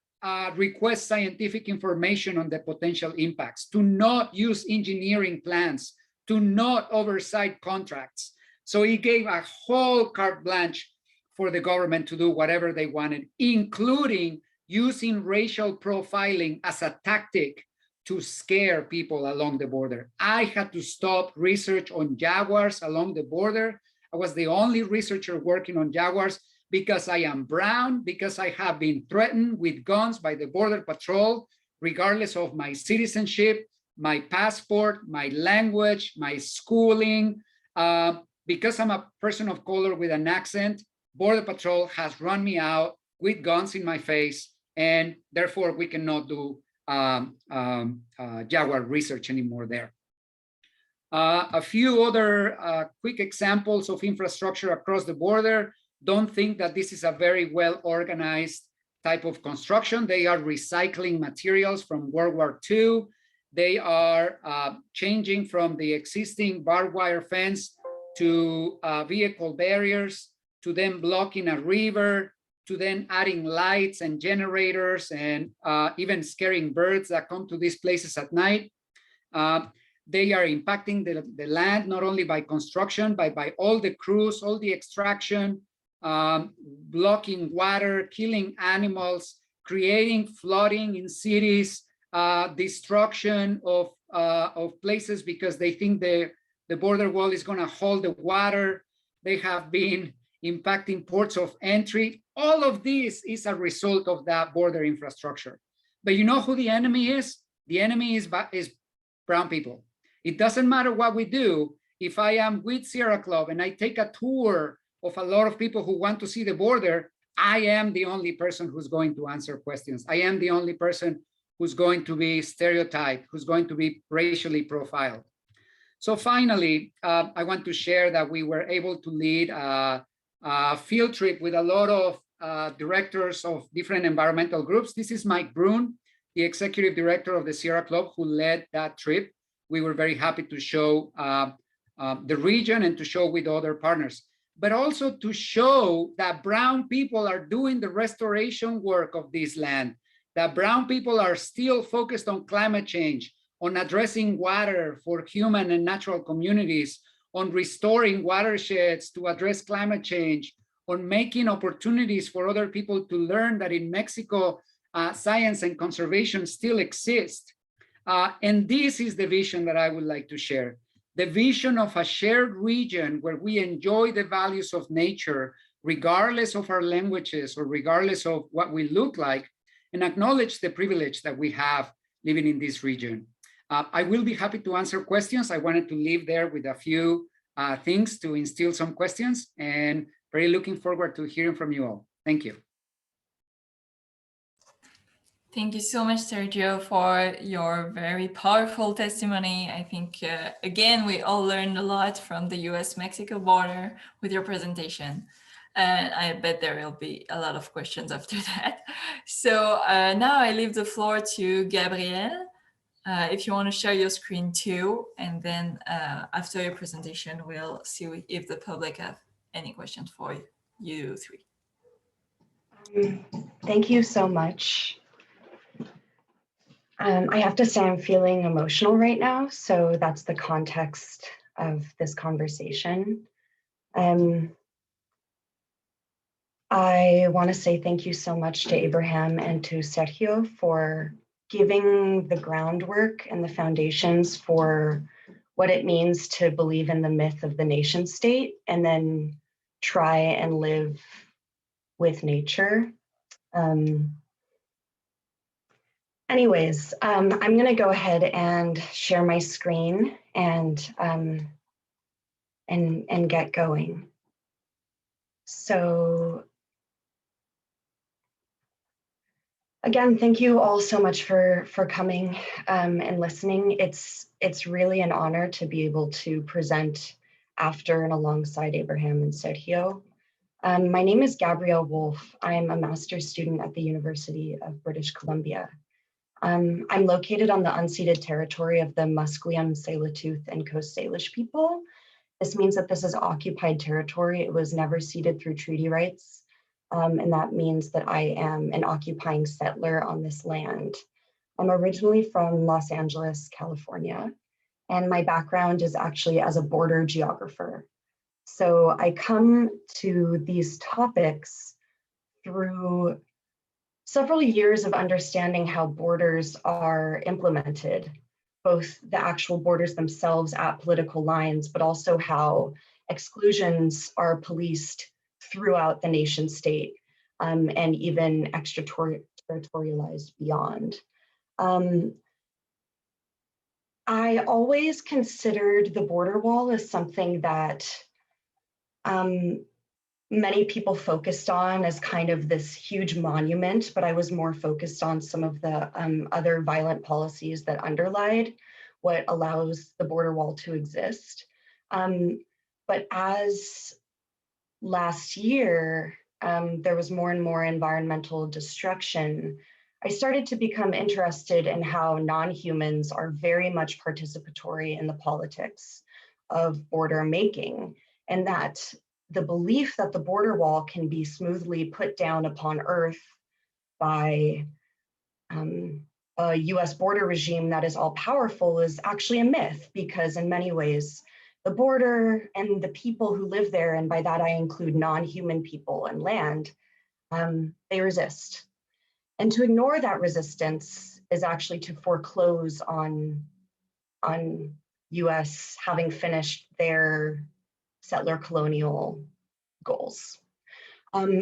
request scientific information on the potential impacts, to not use engineering plans, to not oversight contracts. So he gave a whole carte blanche for the government to do whatever they wanted, including using racial profiling as a tactic to scare people along the border. I had to stop research on jaguars along the border. I was the only researcher working on jaguars because I am brown, because I have been threatened with guns by the Border Patrol, regardless of my citizenship, my passport, my language, my schooling. Because I'm a person of color with an accent, Border Patrol has run me out with guns in my face, and therefore we cannot do jaguar research anymore there. A few other quick examples of infrastructure across the border. Don't think that this is a very well organized type of construction. They are recycling materials from World War II. They are changing from the existing barbed wire fence to vehicle barriers, to then blocking a river, to then adding lights and generators and even scaring birds that come to these places at night. They are impacting the land, not only by construction, but by all the crews, all the extraction, blocking water, killing animals, creating flooding in cities, destruction of places because they think the border wall is going to hold the water. They have been impacting ports of entry. All of this is a result of that border infrastructure. But you know who the enemy is? The enemy is brown people. It doesn't matter what we do. If I am with Sierra Club and I take a tour of a lot of people who want to see the border, I am the only person who's going to answer questions. I am the only person who's going to be stereotyped, who's going to be racially profiled. So finally, I want to share that we were able to lead a field trip with a lot of directors of different environmental groups. This is Mike Brune, the executive director of the Sierra Club, who led that trip. We were very happy to show the region and to show with other partners, but also to show that brown people are doing the restoration work of this land. that brown people are still focused on climate change, on addressing water for human and natural communities, on restoring watersheds to address climate change, on making opportunities for other people to learn that in Mexico, science and conservation still exist. And this is the vision that I would like to share. The vision of a shared region where we enjoy the values of nature, regardless of our languages or regardless of what we look like, and acknowledge the privilege that we have living in this region. I will be happy to answer questions. I wanted to leave there with a few things to instill some questions, and very looking forward to hearing from you all. Thank you. Thank you so much, Sergio, for your very powerful testimony. I think, again, we all learned a lot from the U.S. Mexico border with your presentation. And I bet there will be a lot of questions after that. So now I leave the floor to Gabrielle. If you want to share your screen too, and then after your presentation, we'll see if the public have any questions for you three. Thank you so much. I have to say I'm feeling emotional right now, so that's the context of this conversation. I want to say thank you so much to Abraham and to Sergio for giving the groundwork and the foundations for what it means to believe in the myth of the nation state and then try and live with nature. Anyways, I'm going to go ahead and share my screen and get going. So again, thank you all so much for coming and listening. It's really an honor to be able to present after and alongside Abraham and Sergio. My name is Gabrielle Wolf. I'm a master's student at the University of British Columbia. I'm located on the unceded territory of the Musqueam, Tsleil-Waututh, and Coast Salish people. This means that this is occupied territory. It was never ceded through treaty rights. And that means that I am an occupying settler on this land. I'm originally from Los Angeles, California, and my background is actually as a border geographer. So I come to these topics through several years of understanding how borders are implemented, both the actual borders themselves at political lines, but also how exclusions are policed throughout the nation state and even extraterritorialized beyond. I always considered the border wall as something that many people focused on as kind of this huge monument, but I was more focused on some of the other violent policies that underlied what allows the border wall to exist. But as last year, there was more and more environmental destruction, I started to become interested in how non-humans are very much participatory in the politics of border making, and that the belief that the border wall can be smoothly put down upon Earth by a US border regime that is all powerful is actually a myth, because in many ways, the border and the people who live there, and by that I include non-human people and land, they resist. And to ignore that resistance is actually to foreclose on US having finished their settler colonial goals.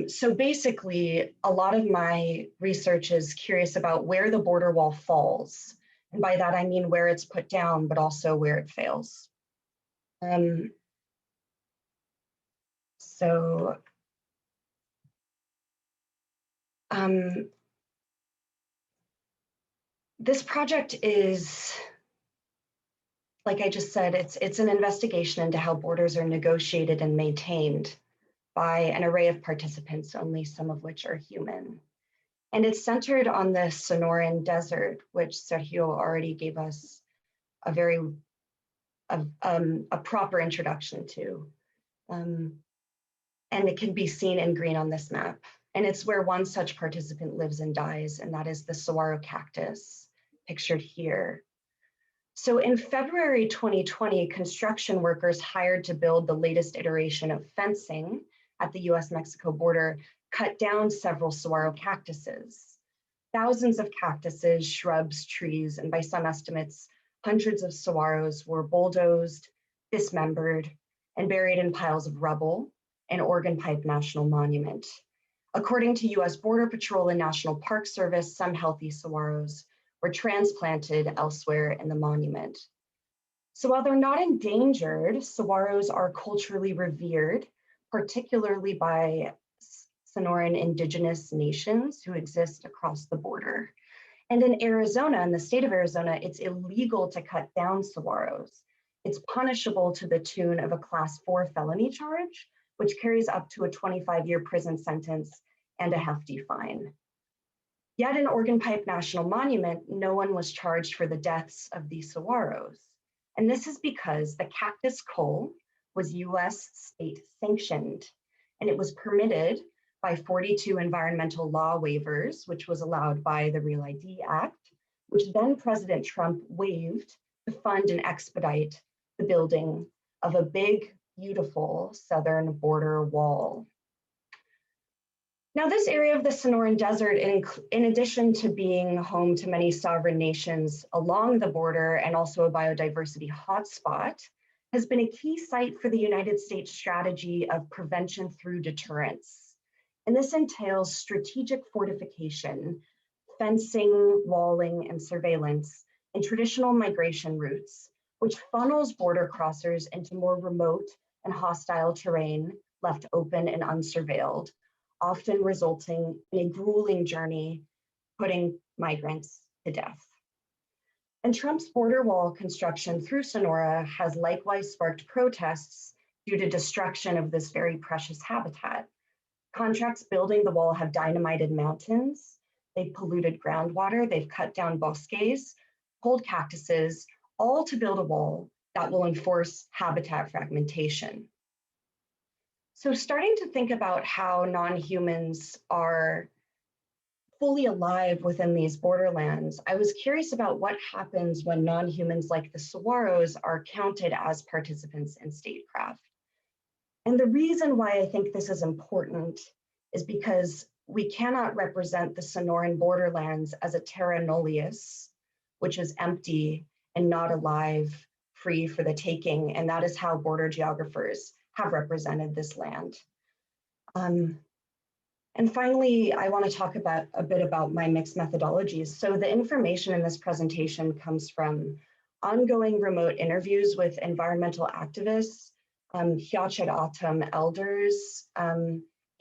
So basically, a lot of my research is curious about where the border wall falls. And by that, I mean where it's put down, but also where it fails. This project is, like I just said, it's an investigation into how borders are negotiated and maintained by an array of participants, only some of which are human. And it's centered on the Sonoran Desert, which Sergio already gave us a very proper introduction to. And it can be seen in green on this map. And it's where one such participant lives and dies, and that is the saguaro cactus, pictured here. So in February 2020, construction workers hired to build the latest iteration of fencing at the U.S. Mexico border cut down several saguaro cactuses. Thousands of cactuses, shrubs, trees, and by some estimates, hundreds of saguaros were bulldozed, dismembered, and buried in piles of rubble in Organ Pipe National Monument. According to U.S. Border Patrol and National Park Service, some healthy saguaros were transplanted elsewhere in the monument. So while they're not endangered, saguaros are culturally revered, particularly by Sonoran Indigenous nations who exist across the border. And in Arizona, in the state of Arizona, it's illegal to cut down saguaros. It's punishable to the tune of a Class 4 felony charge, which carries up to a 25-year prison sentence and a hefty fine. Yet in Organ Pipe National Monument, no one was charged for the deaths of these saguaros. And this is because the cactus cull was US state sanctioned, and it was permitted by 42 environmental law waivers, which was allowed by the Real ID Act, which then President Trump waived to fund and expedite the building of a big, beautiful southern border wall. Now, this area of the Sonoran Desert, in addition to being home to many sovereign nations along the border and also a biodiversity hotspot, has been a key site for the United States strategy of prevention through deterrence. And this entails strategic fortification, fencing, walling, and surveillance in traditional migration routes, which funnels border crossers into more remote and hostile terrain left open and unsurveilled, often resulting in a grueling journey, putting migrants to death. And Trump's border wall construction through Sonora has likewise sparked protests due to destruction of this very precious habitat. Contracts building the wall have dynamited mountains, they've polluted groundwater, they've cut down bosques, pulled cactuses, all to build a wall that will enforce habitat fragmentation. So starting to think about how non-humans are fully alive within these borderlands, I was curious about what happens when non-humans like the saguaros are counted as participants in statecraft. And the reason why I think this is important is because we cannot represent the Sonoran borderlands as a terra nullius, which is empty and not alive, free for the taking. And that is how border geographers have represented this land. And finally, I want to talk about a bit about my mixed methodologies. So the information in this presentation comes from ongoing remote interviews with environmental activists, Hiachad O'odham elders,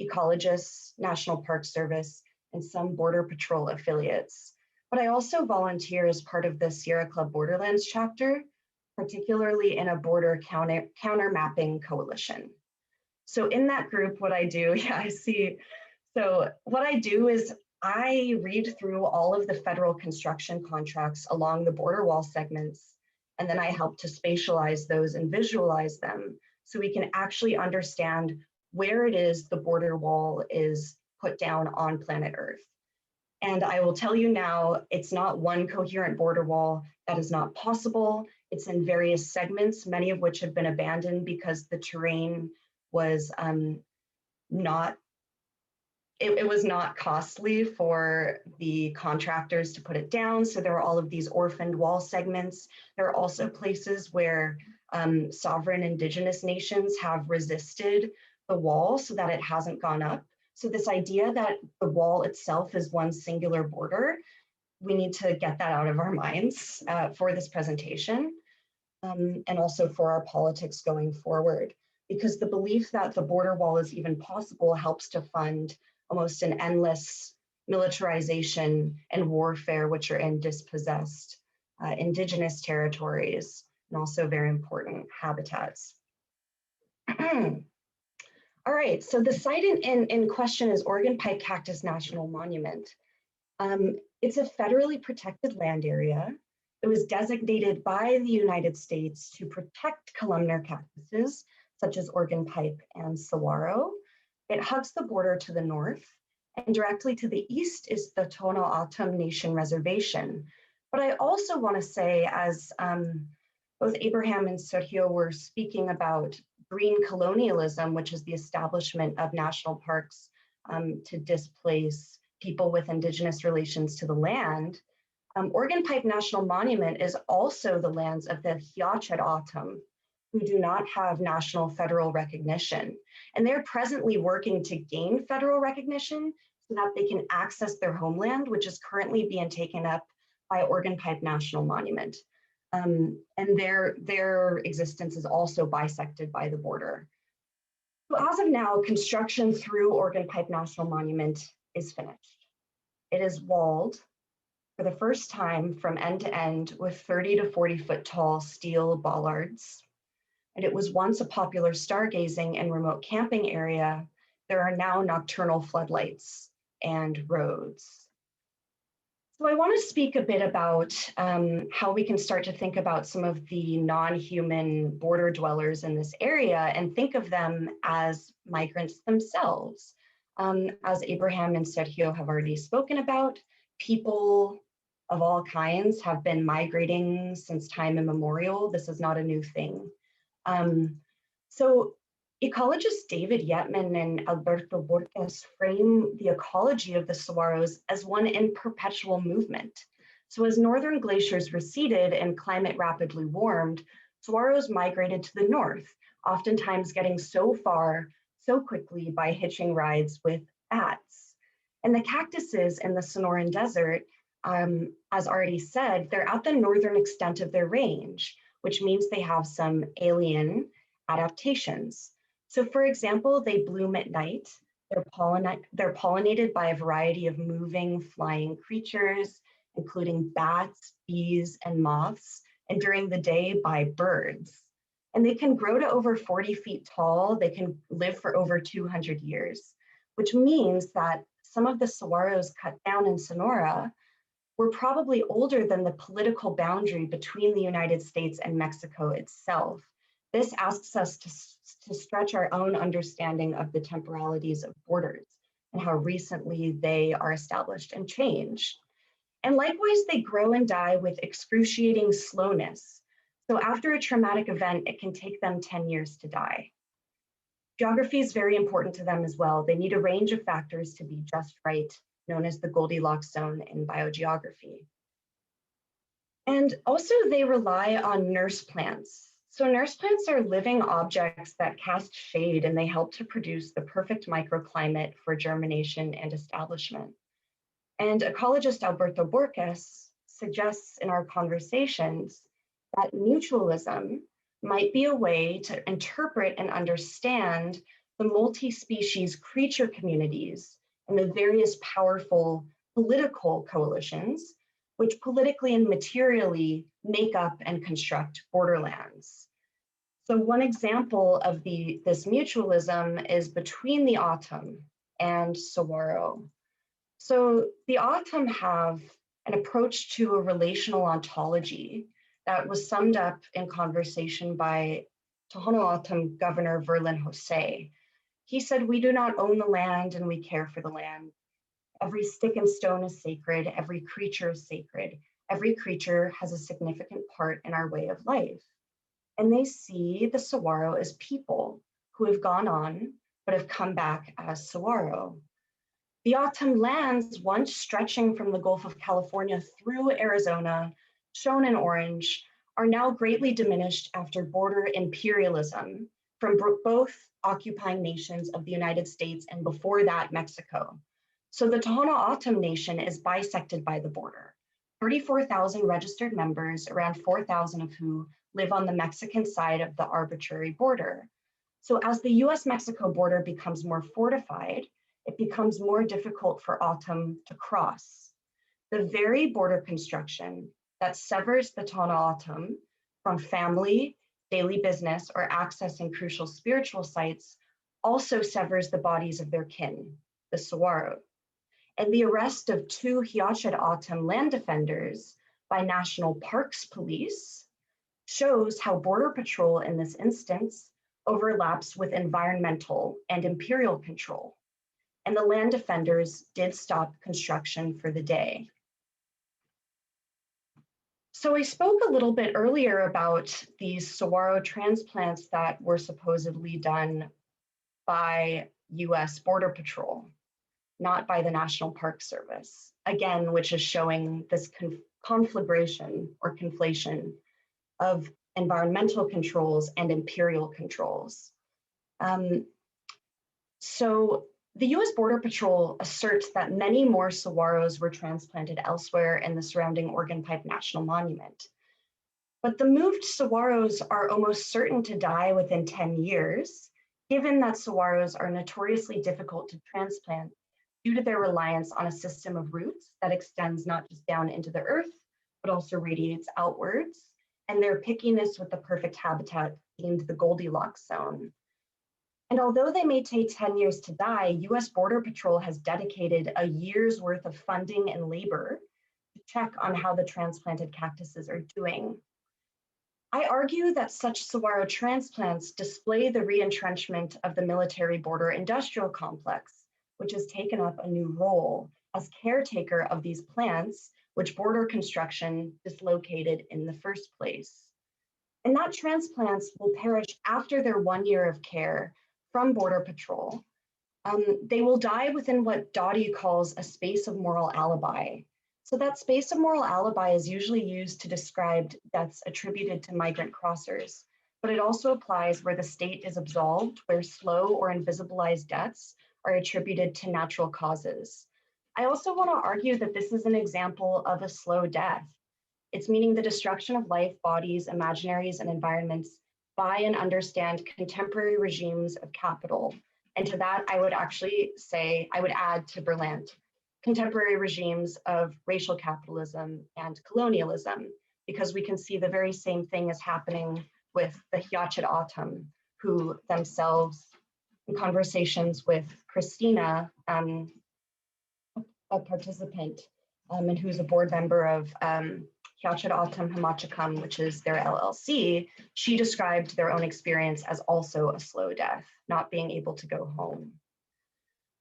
ecologists, National Park Service, and some Border Patrol affiliates. But I also volunteer as part of the Sierra Club Borderlands chapter, particularly in a border counter mapping coalition. So in that group, what I do, So what I do is I read through all of the federal construction contracts along the border wall segments, and then I help to spatialize those and visualize them so we can actually understand where it is the border wall is put down on planet Earth. And I will tell you now, it's not one coherent border wall. That is not possible. It's in various segments, many of which have been abandoned because the terrain was it was not costly for the contractors to put it down. So there are all of these orphaned wall segments. There are also places where sovereign indigenous nations have resisted the wall so that it hasn't gone up. So this idea that the wall itself is one singular border, we need to get that out of our minds for this presentation and also for our politics going forward, because the belief that the border wall is even possible helps to fund almost an endless militarization and warfare, which are in dispossessed indigenous territories and also very important habitats. All right, so the site in question is Organ Pipe Cactus National Monument. It's a federally protected land area. It was designated by the United States to protect columnar cactuses, such as Organ Pipe and saguaro. It hugs the border to the north, And directly to the east is the Tohono O'odham Nation Reservation. But I also want to say, as both Abraham and Sergio were speaking about green colonialism, which is the establishment of national parks to displace people with indigenous relations to the land, Organ Pipe National Monument is also the lands of the Hiachet O'odham, who do not have national federal recognition. And they're presently working to gain federal recognition so that they can access their homeland, which is currently being taken up by Organ Pipe National Monument. And their existence is also bisected by the border. So as of now, construction through Organ Pipe National Monument is finished. It is walled for the first time from end to end with 30 to 40 foot tall steel bollards. And it was once a popular stargazing and remote camping area. There are now nocturnal floodlights and roads. So I want to speak a bit about how we can start to think about some of the non-human border dwellers in this area and think of them as migrants themselves. As Abraham and Sergio have already spoken about, people of all kinds have been migrating since time immemorial. This is not a new thing. So ecologists David Yetman and Alberto Borges frame the ecology of the saguaros as one in perpetual movement. So as northern glaciers receded and climate rapidly warmed, saguaros migrated to the north, oftentimes getting so far so quickly by hitching rides with bats. And the cactuses in the Sonoran Desert, as already said, they're at the northern extent of their range, which means they have some alien adaptations. So for example, they bloom at night. They're pollinated by a variety of moving, flying creatures, including bats, bees, and moths, and during the day by birds. And they can grow to over 40 feet tall. They can live for over 200 years, which means that some of the saguaros cut down in Sonora were probably older than the political boundary between the United States and Mexico itself. This asks us to stretch our own understanding of the temporalities of borders and how recently they are established and changed. And likewise, they grow and die with excruciating slowness. So after a traumatic event, it can take them 10 years to die. Geography is very important to them as well. They need a range of factors to be just right, known as the Goldilocks zone in biogeography. And also they rely on nurse plants. So nurse plants are living objects that cast shade and they help to produce the perfect microclimate for germination and establishment. And ecologist Alberto Borges suggests in our conversations that mutualism might be a way to interpret and understand the multi-species creature communities and the various powerful political coalitions which politically and materially make up and construct borderlands. So one example of this mutualism is between the O'odham and saguaro. So the O'odham have an approach to a relational ontology that was summed up in conversation by Tohono O'odham Governor Verlin Jose. He said, "We do not own the land and we care for the land. Every stick and stone is sacred. Every creature is sacred. Every creature has a significant part in our way of life." And they see the saguaro as people who have gone on, but have come back as saguaro. The O'odham lands, once stretching from the Gulf of California through Arizona, shown in orange, are now greatly diminished after border imperialism from both occupying nations of the United States and before that, Mexico. So the Tohono O'odham Nation is bisected by the border. 34,000 registered members, around 4,000 of who live on the Mexican side of the arbitrary border. So as the U.S. Mexico border becomes more fortified, it becomes more difficult for O'odham to cross. The very border construction that severs the Tohono O'odham from family, daily business, or accessing crucial spiritual sites also severs the bodies of their kin, the saguaro. And the arrest of 2 Hiachet O'odham land defenders by National Parks Police shows how border patrol in this instance overlaps with environmental and imperial control. and the land defenders did stop construction for the day. So I spoke a little bit earlier about these saguaro transplants that were supposedly done by U.S. Border Patrol, not by the National Park Service, again, which is showing this conflagration or conflation of environmental controls and imperial controls. So the U.S. Border Patrol asserts that many more saguaros were transplanted elsewhere in the surrounding Organ Pipe National Monument. But the moved saguaros are almost certain to die within 10 years, given that saguaros are notoriously difficult to transplant due to their reliance on a system of roots that extends not just down into the earth, but also radiates outwards, and their pickiness with the perfect habitat deemed the Goldilocks zone. And although they may take 10 years to die, US Border Patrol has dedicated a year's worth of funding and labor to check on how the transplanted cactuses are doing. I argue that such saguaro transplants display the re-entrenchment of the military border industrial complex, which has taken up a new role as caretaker of these plants, which border construction dislocated in the first place. And that transplants will perish after their 1 year of care from Border Patrol. They will die within what Dottie calls a space of moral alibi. So that space of moral alibi is usually used to describe deaths attributed to migrant crossers, but it also applies where the state is absolved, where slow or invisibilized deaths are attributed to natural causes. I also want to argue that this is an example of a slow death. It's meaning the destruction of life, bodies, imaginaries, and environments by and understand contemporary regimes of capital. And to that, I would actually say, I would add to Berlant, contemporary regimes of racial capitalism and colonialism, because we can see the very same thing is happening with the Hiachid O'odham, who themselves, in conversations with Christina, a participant, and who's a board member of Hiachid O'odham Hamachakam, which is their LLC, she described their own experience as also a slow death, not being able to go home.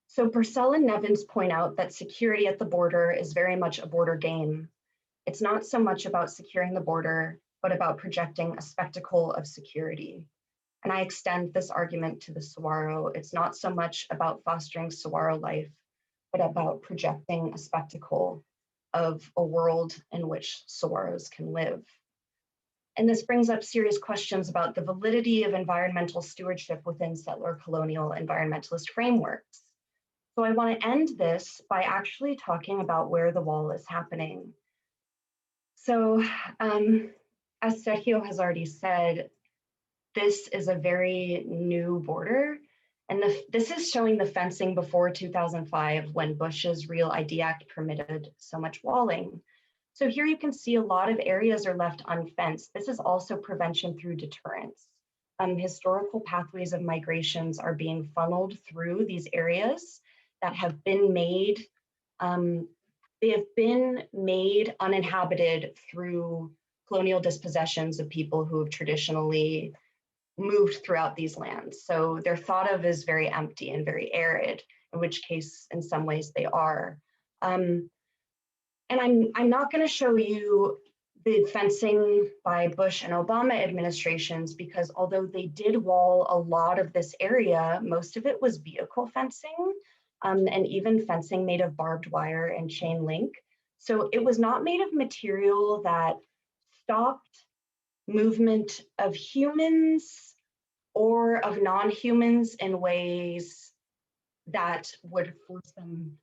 So Purcell and Nevins point out that security at the border is very much a border game. It's not so much about securing the border, but about projecting a spectacle of security. And I extend this argument to the saguaro. It's not so much about fostering saguaro life, but about projecting a spectacle of a world in which saguaros can live. And this brings up serious questions about the validity of environmental stewardship within settler colonial environmentalist frameworks. So I want to end this by actually talking about where the wall is happening. So as Sergio has already said, this is a very new border. And this is showing the fencing before 2005 when Bush's Real ID Act permitted so much walling. So here you can see a lot of areas are left unfenced. This is also prevention through deterrence. Historical pathways of migrations are being funneled through these areas that have been made, they have been made uninhabited through colonial dispossessions of people who have traditionally moved throughout these lands. So they're thought of as very empty and very arid, in which case, in some ways, they are. And I'm not going to show you the fencing by Bush and Obama administrations, because although they did wall a lot of this area, most of it was vehicle fencing, and even fencing made of barbed wire and chain link. So it was not made of material that stopped movement of humans or of non-humans in ways that would force them.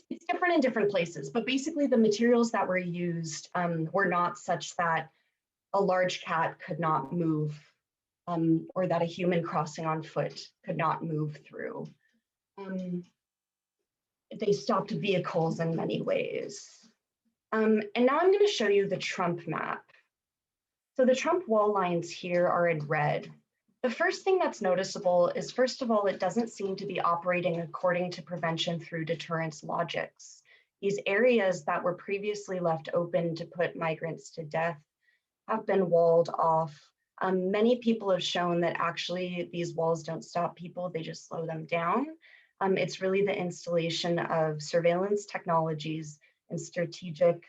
It's different in different places, but basically the materials that were used were not such that a large cat could not move or that a human crossing on foot could not move through. They stopped vehicles in many ways. And now I'm going to show you the Trump map. So the Trump wall lines here are in red. The first thing that's noticeable is, first of all, it doesn't seem to be operating according to prevention through deterrence logics. These areas that were previously left open to put migrants to death have been walled off. Many people have shown that actually these walls don't stop people, they just slow them down. It's really the installation of surveillance technologies and strategic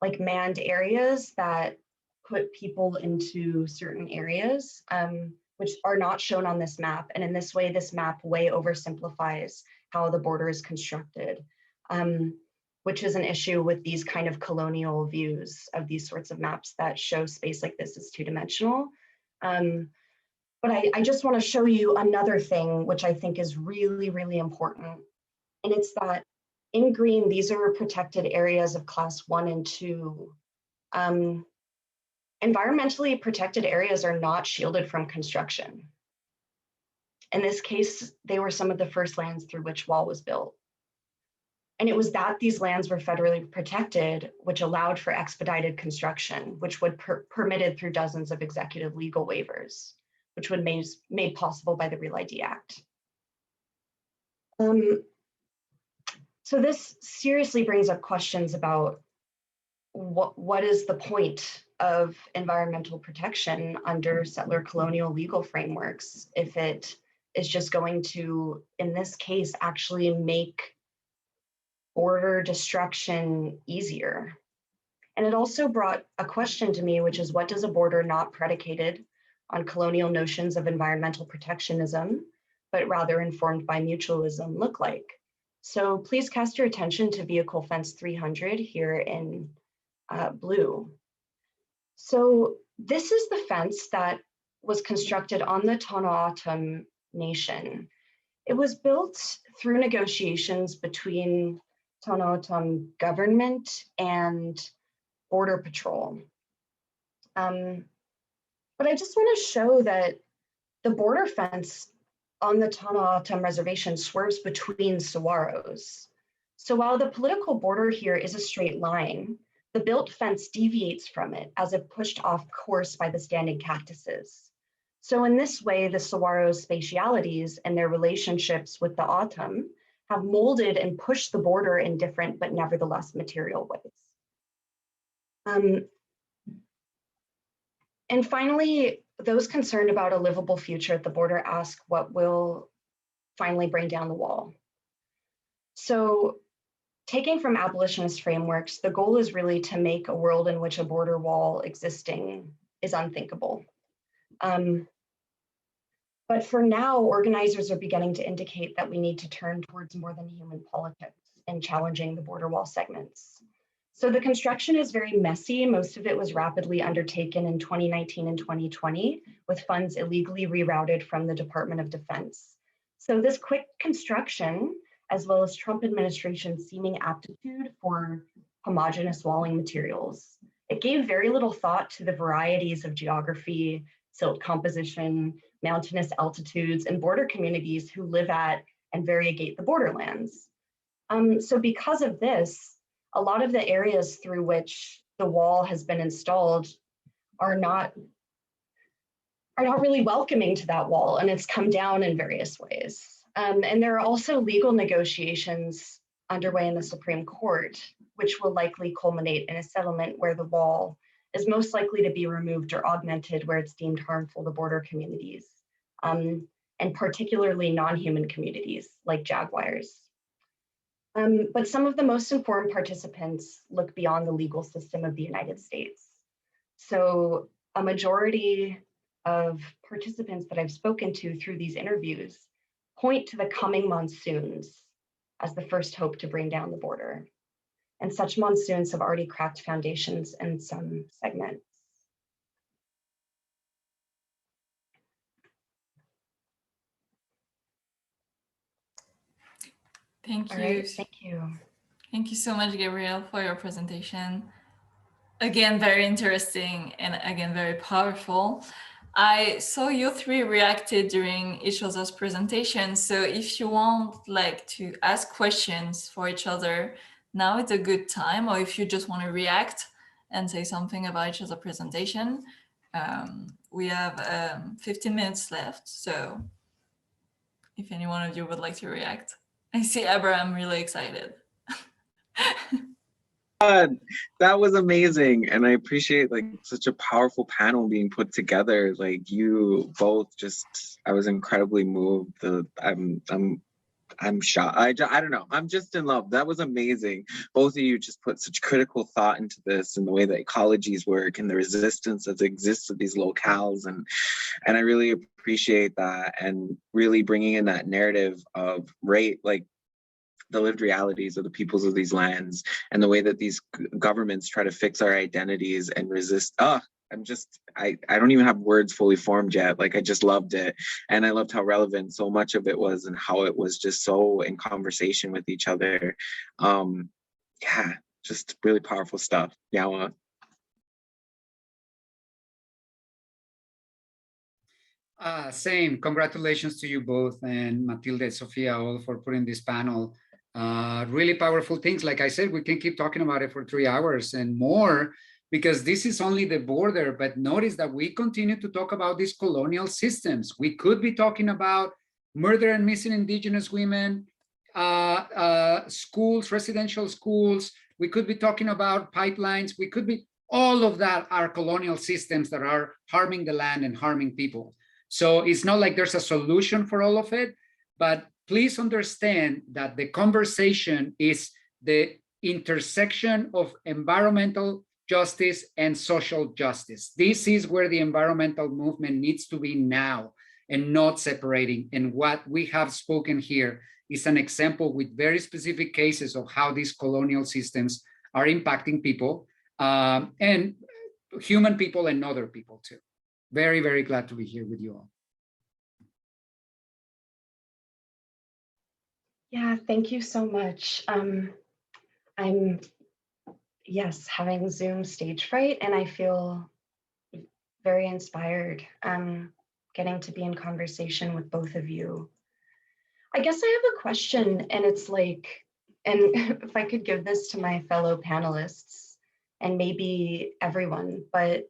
like manned areas that put people into certain areas, which are not shown on this map. And in this way, this map way oversimplifies how the border is constructed, which is an issue with these kind of colonial views of these sorts of maps that show space like this as two-dimensional. But I just want to show you another thing, which I think is really, really important. And it's that in green, these are protected areas of class 1 and 2. Environmentally protected areas are not shielded from construction. In this case, they were some of the first lands through which wall was built. And it was that these lands were federally protected, which allowed for expedited construction, which would permitted through dozens of executive legal waivers, which would made possible by the Real ID Act. So this seriously brings up questions about what is the point of environmental protection under settler colonial legal frameworks if it is just going to, in this case, actually make border destruction easier. And it also brought a question to me, which is, what does a border not predicated on colonial notions of environmental protectionism, but rather informed by mutualism look like? So please cast your attention to vehicle fence 300 here in blue. So this is the fence that was constructed on the Tohono O'odham Nation. It was built through negotiations between Tohono O'odham government and Border Patrol. But I just want to show that the border fence on the Tohono O'odham reservation swerves between saguaros. So while the political border here is a straight line, the built fence deviates from it as if pushed off course by the standing cactuses. So in this way, the saguaros' spatialities and their relationships with the O'odham have molded and pushed the border in different but nevertheless material ways. And finally, those concerned about a livable future at the border ask what will finally bring down the wall. So taking from abolitionist frameworks, the goal is really to make a world in which a border wall existing is unthinkable. But for now, organizers are beginning to indicate that we need to turn towards more than human politics in challenging the border wall segments. So the construction is very messy. Most of it was rapidly undertaken in 2019 and 2020 with funds illegally rerouted from the Department of Defense. So this quick construction, as well as Trump administration's seeming aptitude for homogeneous walling materials, it gave very little thought to the varieties of geography, silt composition, mountainous altitudes, and border communities who live at and variegate the borderlands. So because of this, a lot of the areas through which the wall has been installed are not really welcoming to that wall, and it's come down in various ways. And there are also legal negotiations underway in the Supreme Court, which will likely culminate in a settlement where the wall is most likely to be removed or augmented where it's deemed harmful to border communities, and particularly non-human communities like jaguars. But some of the most informed participants look beyond the legal system of the United States. So a majority of participants that I've spoken to through these interviews point to the coming monsoons as the first hope to bring down the border. And such monsoons have already cracked foundations in some segments. Thank you. All right, thank you. Thank you so much, Gabrielle, for your presentation. Again, very interesting and again, very powerful. I saw you three reacted during each other's presentation. So if you want to ask questions for each other, now it's a good time. Or if you just want to react and say something about each other's presentation, we have 15 minutes left. So if any one of you would like to react. I see Abraham really excited. That was amazing, and I appreciate like such a powerful panel being put together. Like you both, just I was incredibly moved. I'm shocked. I don't know. I'm just in love. That was amazing. Both of you just put such critical thought into this and the way that ecologies work and the resistance that exists of these locales, and I really appreciate that, and really bringing in that narrative of like the lived realities of the peoples of these lands and the way that these governments try to fix our identities and resist. I don't even have words fully formed yet. Like, I just loved it. And I loved how relevant so much of it was and how it was just so in conversation with each other. Yeah, just really powerful stuff. Yawa. Same. Congratulations to you both, and Matilde, Sofia, all for putting this panel. Really powerful things. Like I said, we can keep talking about it for 3 hours and more, because this is only the border. But notice that we continue to talk about these colonial systems. We could be talking about murder and missing Indigenous women, schools, residential schools. We could be talking about pipelines. We could be, all of that are colonial systems that are harming the land and harming people. So it's not like there's a solution for all of it, but please understand that the conversation is the intersection of environmental justice and social justice. This is where the environmental movement needs to be now, and not separating. And what we have spoken here is an example with very specific cases of how these colonial systems are impacting people, and human people and other people too. Very, very glad to be here with you all. Yeah, thank you so much. I'm, yes, having Zoom stage fright, and I feel very inspired getting to be in conversation with both of you. I guess I have a question, and it's like, and if I could give this to my fellow panelists and maybe everyone, but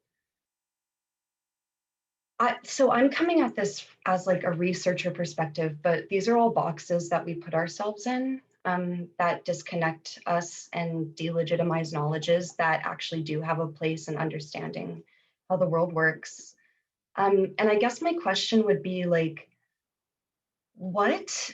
so I'm coming at this as like a researcher perspective, but these are all boxes that we put ourselves in that disconnect us and delegitimize knowledges that actually do have a place in understanding how the world works. And I guess my question would be like, what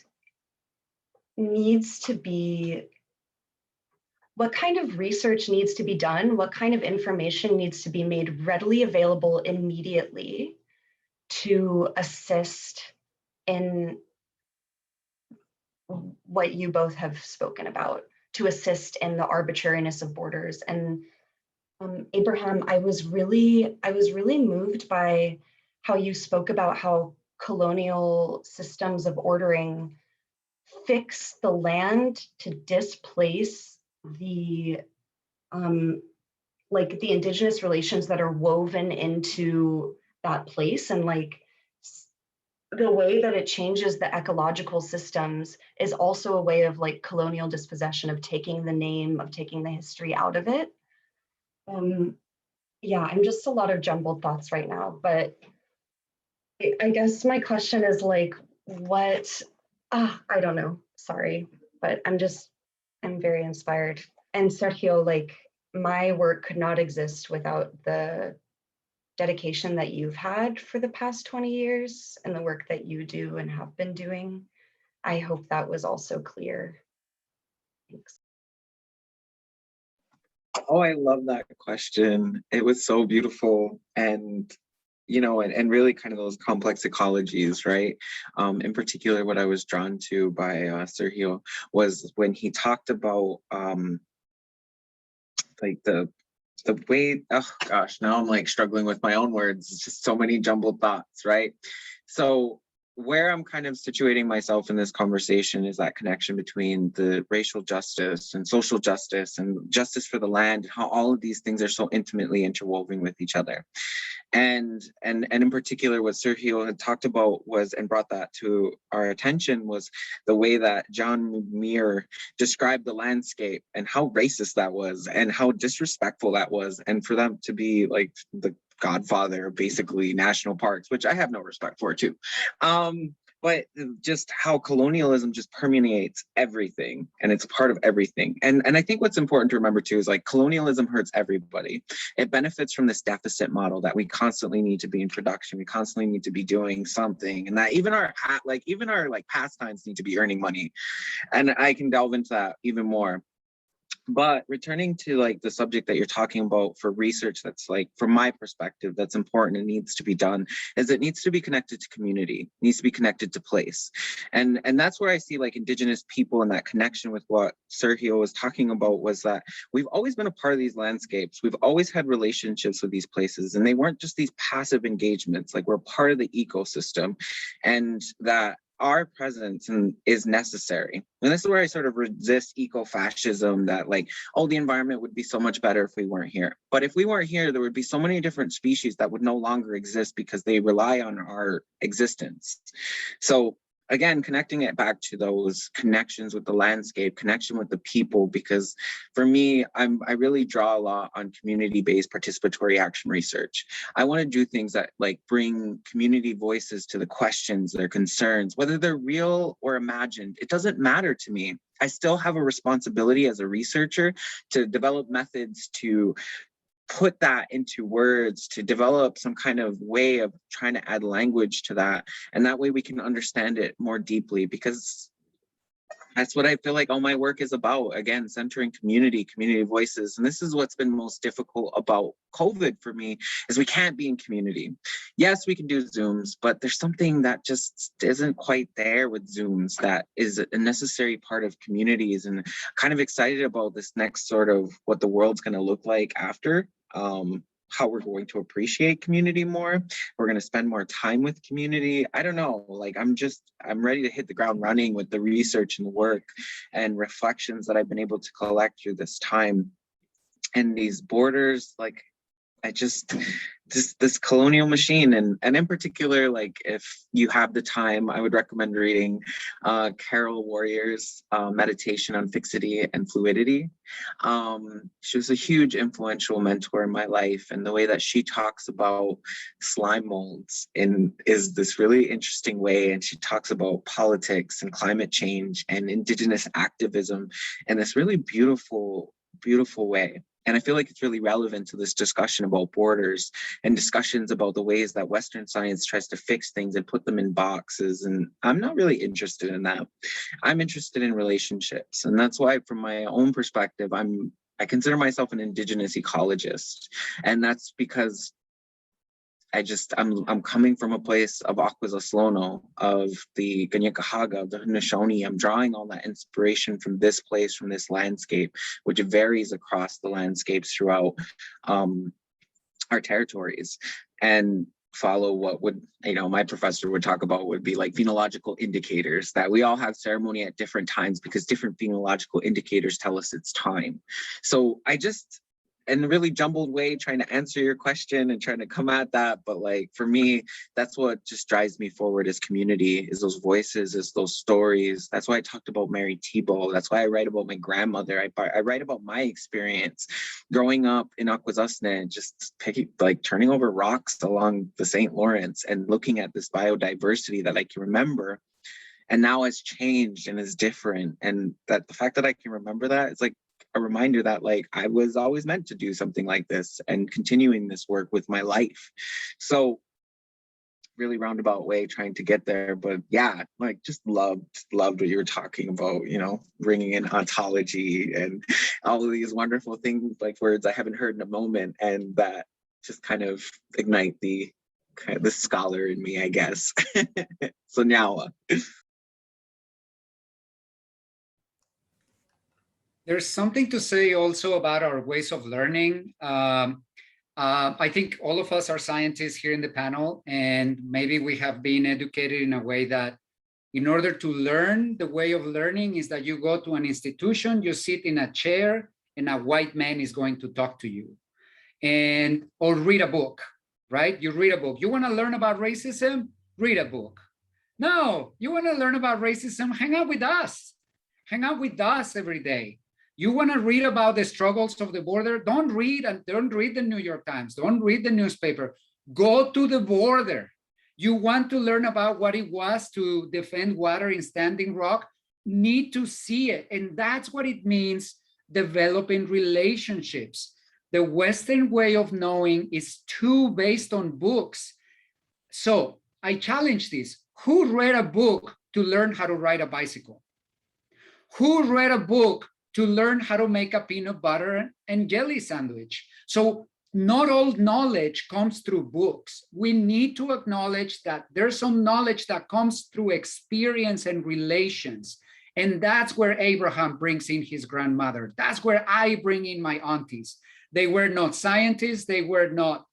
kind of research needs to be done? What kind of information needs to be made readily available immediately to assist in what you both have spoken about, to assist in the arbitrariness of borders? And Abraham, I was really moved by how you spoke about how colonial systems of ordering fix the land to displace the like the indigenous relations that are woven into that place, and like the way that it changes the ecological systems is also a way of like colonial dispossession, of taking the name, of taking the history out of it. Yeah, I'm just a lot of jumbled thoughts right now, but I guess my question is like, what, I don't know, sorry, but I'm very inspired. And Sergio, like, my work could not exist without the dedication that you've had for the past 20 years and the work that you do and have been doing. I hope that was also clear. Thanks. Oh, I love that question. It was so beautiful. And you know, and really kind of those complex ecologies, right? In particular, what I was drawn to by Sergio was when he talked about like the way, oh gosh, now I'm like struggling with my own words. It's just so many jumbled thoughts, right? So where I'm kind of situating myself in this conversation is that connection between the racial justice and social justice and justice for the land, how all of these things are so intimately interwoven with each other. And in particular, what Sergio had talked about was, and brought that to our attention, was the way that John Muir described the landscape and how racist that was and how disrespectful that was. And for them to be like the godfather of basically national parks, which I have no respect for too. but just how colonialism just permeates everything, and it's a part of everything. And I think what's important to remember too is like colonialism hurts everybody. It benefits from this deficit model that we constantly need to be in production, we constantly need to be doing something, and that even our pastimes need to be earning money. And I can delve into that even more. But returning to like the subject that you're talking about for research, that's like, from my perspective, that's important and needs to be done, is it needs to be connected to community, needs to be connected to place. And that's where I see like Indigenous people and that connection with what Sergio was talking about, was that we've always been a part of these landscapes. We've always had relationships with these places, and they weren't just these passive engagements, like we're part of the ecosystem, and that our presence is necessary. And this is where I sort of resist eco-fascism, that like, oh, the environment would be so much better if we weren't here. But if we weren't here, there would be so many different species that would no longer exist because they rely on our existence. So again, connecting it back to those connections with the landscape, connection with the people, because for me, I really draw a lot on community-based participatory action research. I want to do things that like bring community voices to the questions, their concerns, whether they're real or imagined. It doesn't matter to me. I still have a responsibility as a researcher to develop methods to put that into words, to develop some kind of way of trying to add language to that. And that way we can understand it more deeply, because that's what I feel like all my work is about. Again, centering community voices. And this is what's been most difficult about COVID for me, is we can't be in community. Yes, we can do Zooms, but there's something that just isn't quite there with Zooms that is a necessary part of communities. And kind of excited about this next sort of what the world's going to look like after. How we're going to appreciate community more. We're going to spend more time with community. I don't know, like I'm ready to hit the ground running with the research and the work and reflections that I've been able to collect through this time. And these borders, like this colonial machine, and in particular, like if you have the time, I would recommend reading Carol Warrior's meditation on fixity and fluidity. She was a huge influential mentor in my life, and the way that she talks about slime molds is this really interesting way. And she talks about politics and climate change and Indigenous activism in this really beautiful way. And I feel like it's really relevant to this discussion about borders and discussions about the ways that Western science tries to fix things and put them in boxes. And I'm not really interested in that. I'm interested in relationships. And that's why, from my own perspective, I consider myself an Indigenous ecologist. And that's because I'm coming from a place of Akwesasne, of the Ganyakahaga, of the Haudenosaunee. I'm drawing all that inspiration from this place, from this landscape, which varies across the landscapes throughout our territories, and follow what would, my professor would talk about would be like phenological indicators, that we all have ceremony at different times because different phenological indicators tell us it's time. So in a really jumbled way, trying to answer your question and trying to come at that. But like, for me, that's what just drives me forward, is community, is those voices, is those stories. That's why I talked about Mary Thibault. That's why I write about my grandmother. I write about my experience growing up in Akwesasne, just turning over rocks along the St. Lawrence and looking at this biodiversity that I can remember. And now it's changed and is different. And that the fact that I can remember that, it's like a reminder that like I was always meant to do something like this, and continuing this work with my life. So really roundabout way trying to get there, but yeah, like just loved what you were talking about, bringing in ontology and all of these wonderful things, like words I haven't heard in a moment, and that just kind of ignite the scholar in me, I guess. So now There's something to say also about our ways of learning. I think all of us are scientists here in the panel, and maybe we have been educated in a way that in order to learn, the way of learning is that you go to an institution, you sit in a chair, and a white man is going to talk to you, or read a book, right? You read a book. You want to learn about racism? Read a book. No, you want to learn about racism? Hang out with us. Hang out with us every day. You want to read about the struggles of the border? Don't read the New York Times. Don't read the newspaper. Go to the border. You want to learn about what it was to defend water in Standing Rock, need to see it. And that's what it means developing relationships. The Western way of knowing is too based on books. So I challenge this. Who read a book to learn how to ride a bicycle? Who read a book to learn how to make a peanut butter and jelly sandwich? So not all knowledge comes through books. We need to acknowledge that there's some knowledge that comes through experience and relations. And that's where Abraham brings in his grandmother. That's where I bring in my aunties. They were not scientists. They were not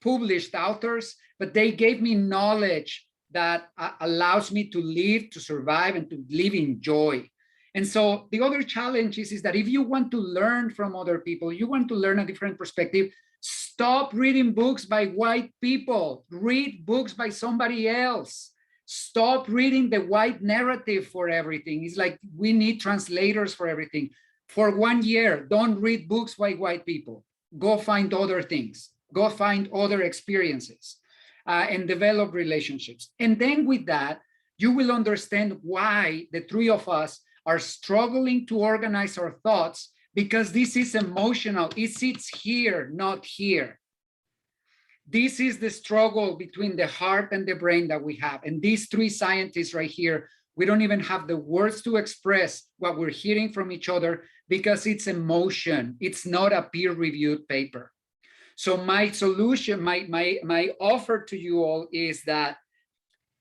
published authors, but they gave me knowledge that allows me to live, to survive, and to live in joy. And so the other challenge is that if you want to learn from other people, you want to learn a different perspective, stop reading books by white people. Read books by somebody else. Stop reading the white narrative for everything. It's like we need translators for everything. For 1 year, don't read books by white people. Go find other things. Go find other experiences and develop relationships. And then with that, you will understand why the three of us are struggling to organize our thoughts, because this is emotional. It sits here, not here. This is the struggle between the heart and the brain that we have. And these three scientists right here, we don't even have the words to express what we're hearing from each other because it's emotion. It's not a peer-reviewed paper. So my solution, my offer to you all is that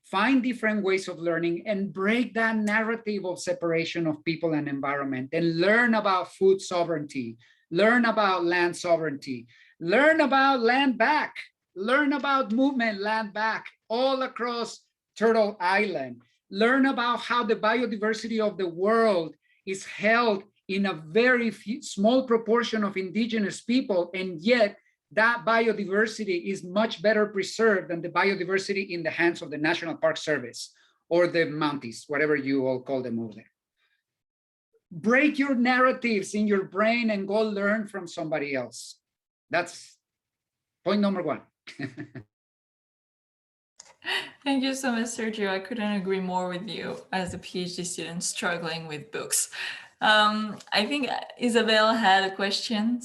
find different ways of learning and break that narrative of separation of people and environment, and learn about food sovereignty, learn about land sovereignty, learn about land back, learn about movement land back all across Turtle Island, learn about how the biodiversity of the world is held in a very small proportion of indigenous people, and yet that biodiversity is much better preserved than the biodiversity in the hands of the National Park Service or the Mounties, whatever you all call them over there. Break your narratives in your brain and go learn from somebody else. That's point number one. Thank you so much, Sergio. I couldn't agree more with you as a PhD student struggling with books. I think Isabel had a question.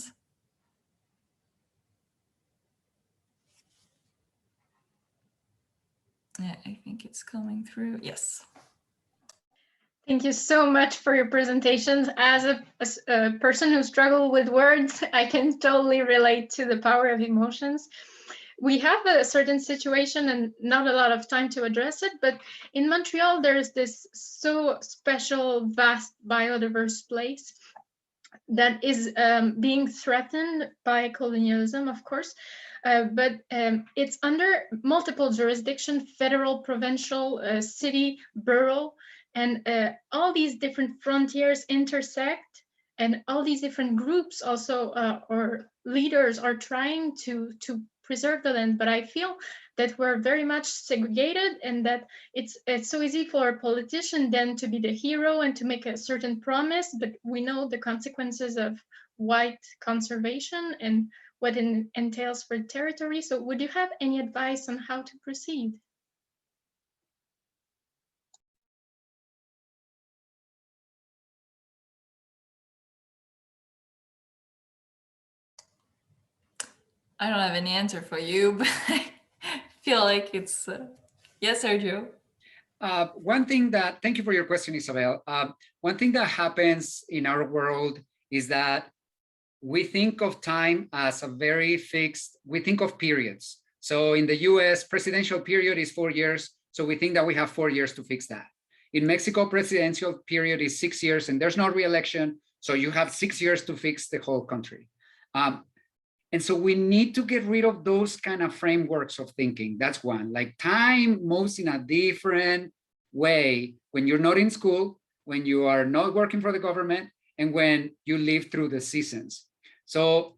Yeah, I think it's coming through. Yes. Thank you so much for your presentations. As a person who struggles with words, I can totally relate to the power of emotions. We have a certain situation and not a lot of time to address it, but in Montreal, there's this so special, vast, biodiverse place that is being threatened by colonialism, of course, but it's under multiple jurisdictions, federal, provincial, city, borough, and all these different frontiers intersect, and all these different groups also or leaders are trying to preserve the land. But I feel that we're very much segregated, and that it's so easy for a politician then to be the hero and to make a certain promise, but we know the consequences of white conservation and what it entails for territory. So would you have any advice on how to proceed? I don't have any answer for you, but I feel like it's, yes, Sergio. One thing that, thank you for your question, Isabel. One thing that happens in our world is that we think of time as a very fixed, we think of periods. So in the US, presidential period is 4 years. So we think that we have 4 years to fix that. In Mexico, presidential period is 6 years and there's no re-election. So you have 6 years to fix the whole country. And so we need to get rid of those kind of frameworks of thinking. That's one. Like time moves in a different way when you're not in school, when you are not working for the government, and when you live through the seasons. So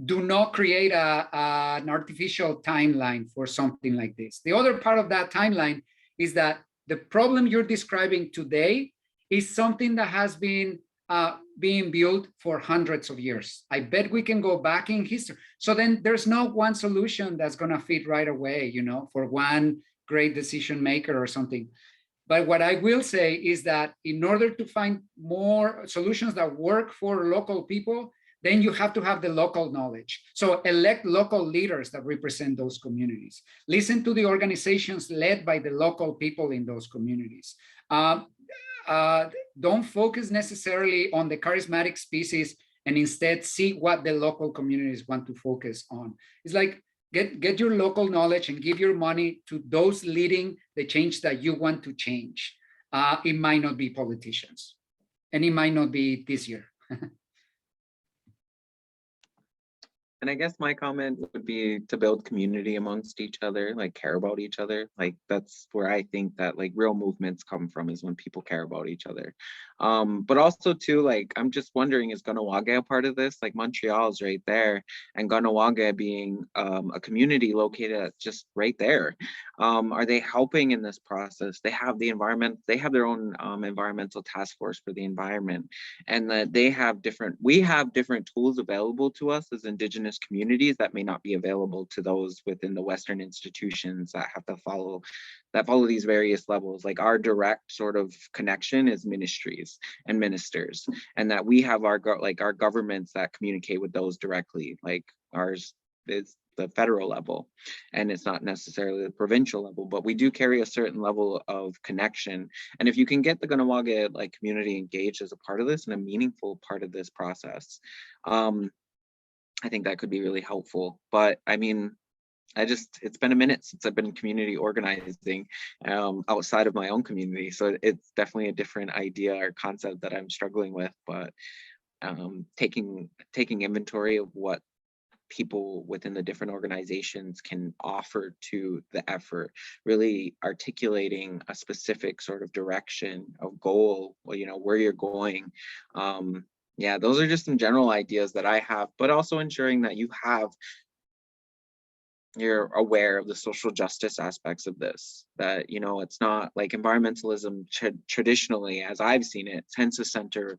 do not create an artificial timeline for something like this. The other part of that timeline is that the problem you're describing today is something that has been being built for hundreds of years. I bet we can go back in history. So then there's no one solution that's going to fit right away, you know, for one great decision maker or something. But what I will say is that in order to find more solutions that work for local people, then you have to have the local knowledge. So elect local leaders that represent those communities. Listen to the organizations led by the local people in those communities. Don't focus necessarily on the charismatic species and instead see what the local communities want to focus on. It's like, get your local knowledge and give your money to those leading the change that you want to change. It might not be politicians, and it might not be this year. And I guess my comment would be to build community amongst each other, like care about each other. Like that's where I think that like real movements come from, is when people care about each other. But also too, like, I'm just wondering, is Kahnawake a part of this? Like Montreal's right there, and Kahnawake being a community located just right there. Are they helping in this process? They have the environment, they have their own environmental task force for the environment, and that they have we have different tools available to us as Indigenous communities that may not be available to those within the Western institutions that have to follow these various levels. Like our direct sort of connection is ministries and ministers, and that we have our governments that communicate with those directly. Like ours is the federal level, and it's not necessarily the provincial level, but we do carry a certain level of connection. And if you can get the Kahnawake like community engaged as a part of this and a meaningful part of this process, I think that could be really helpful. But I mean, it's been a minute since I've been community organizing outside of my own community. So it's definitely a different idea or concept that I'm struggling with, but taking inventory of what people within the different organizations can offer to the effort, really articulating a specific sort of direction of goal, you know, where you're going. Yeah, those are just some general ideas that I have, but also ensuring that you're aware of the social justice aspects of this, that, you know, it's not like environmentalism traditionally, as I've seen it, tends to center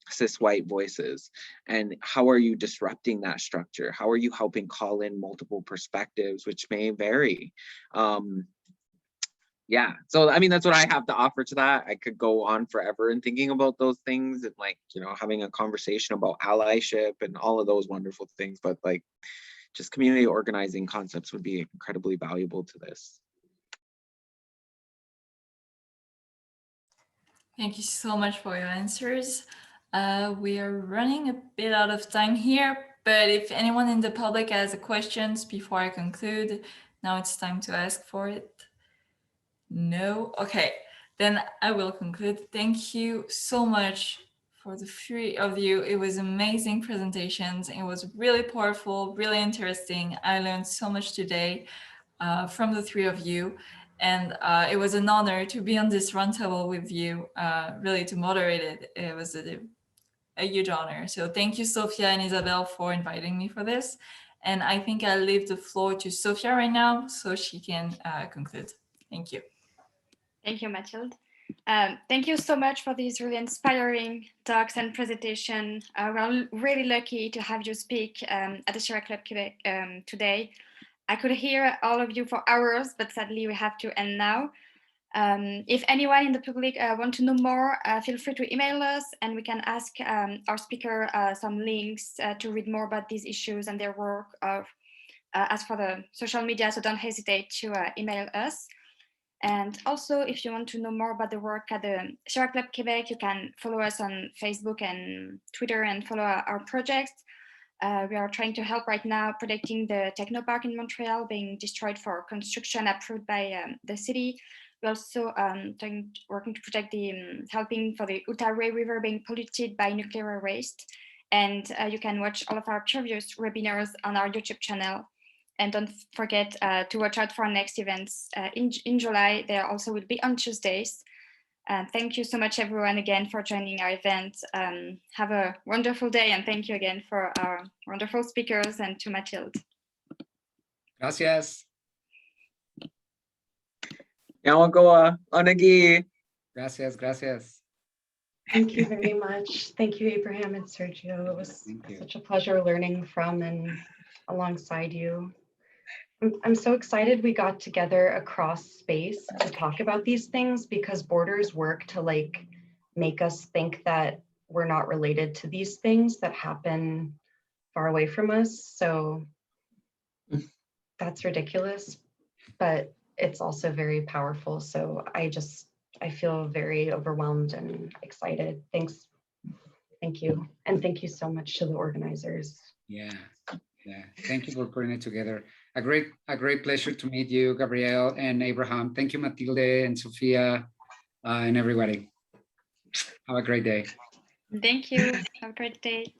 cis white voices. And how are you disrupting that structure? How are you helping call in multiple perspectives, which may vary? Yeah, so I mean, that's what I have to offer to that. I could go on forever and thinking about those things, and like, you know, having a conversation about allyship and all of those wonderful things, but like just community organizing concepts would be incredibly valuable to this. Thank you so much for your answers. We are running a bit out of time here, but if anyone in the public has questions before I conclude, now it's time to ask for it. No? Okay, then I will conclude. Thank you so much for the three of you. It was amazing presentations. It was really powerful, really interesting. I learned so much today from the three of you. And it was an honor to be on this roundtable with you, really to moderate it. It was a huge honor. So thank you, Sophia and Isabel, for inviting me for this. And I think I'll leave the floor to Sophia right now so she can conclude. Thank you. Thank you, Mathilde. Thank you so much for these really inspiring talks and presentation. We're really lucky to have you speak at the Sierra Club Quebec today. I could hear all of you for hours, but sadly we have to end now. If anyone in the public want to know more, feel free to email us, and we can ask our speaker some links to read more about these issues and their work. As for the social media, so don't hesitate to email us. And also, if you want to know more about the work at the Sierra Club Quebec, you can follow us on Facebook and Twitter and follow our projects. We are trying to help right now protecting the Technopark in Montreal being destroyed for construction approved by the city. We're also working to protect helping for the Outaouais River being polluted by nuclear waste. And you can watch all of our previous webinars on our YouTube channel. And don't forget to watch out for our next events in July. There also will be on Tuesdays. Thank you so much, everyone, again, for joining our event. Have a wonderful day, and thank you again for our wonderful speakers and to Mathilde. Gracias. Yawagoa, Onagi. Gracias, gracias. Thank you very much. Thank you, Abraham and Sergio. It was such a pleasure learning from and alongside you. I'm so excited we got together across space to talk about these things, because borders work to like make us think that we're not related to these things that happen far away from us. So that's ridiculous, but it's also very powerful. So I feel very overwhelmed and excited. Thank you. And thank you so much to the organizers. Yeah. Thank you for putting it together. A great pleasure to meet you, Gabrielle and Abraham. Thank you, Matilde and Sophia, and everybody. Have a great day. Thank you. Have a great day.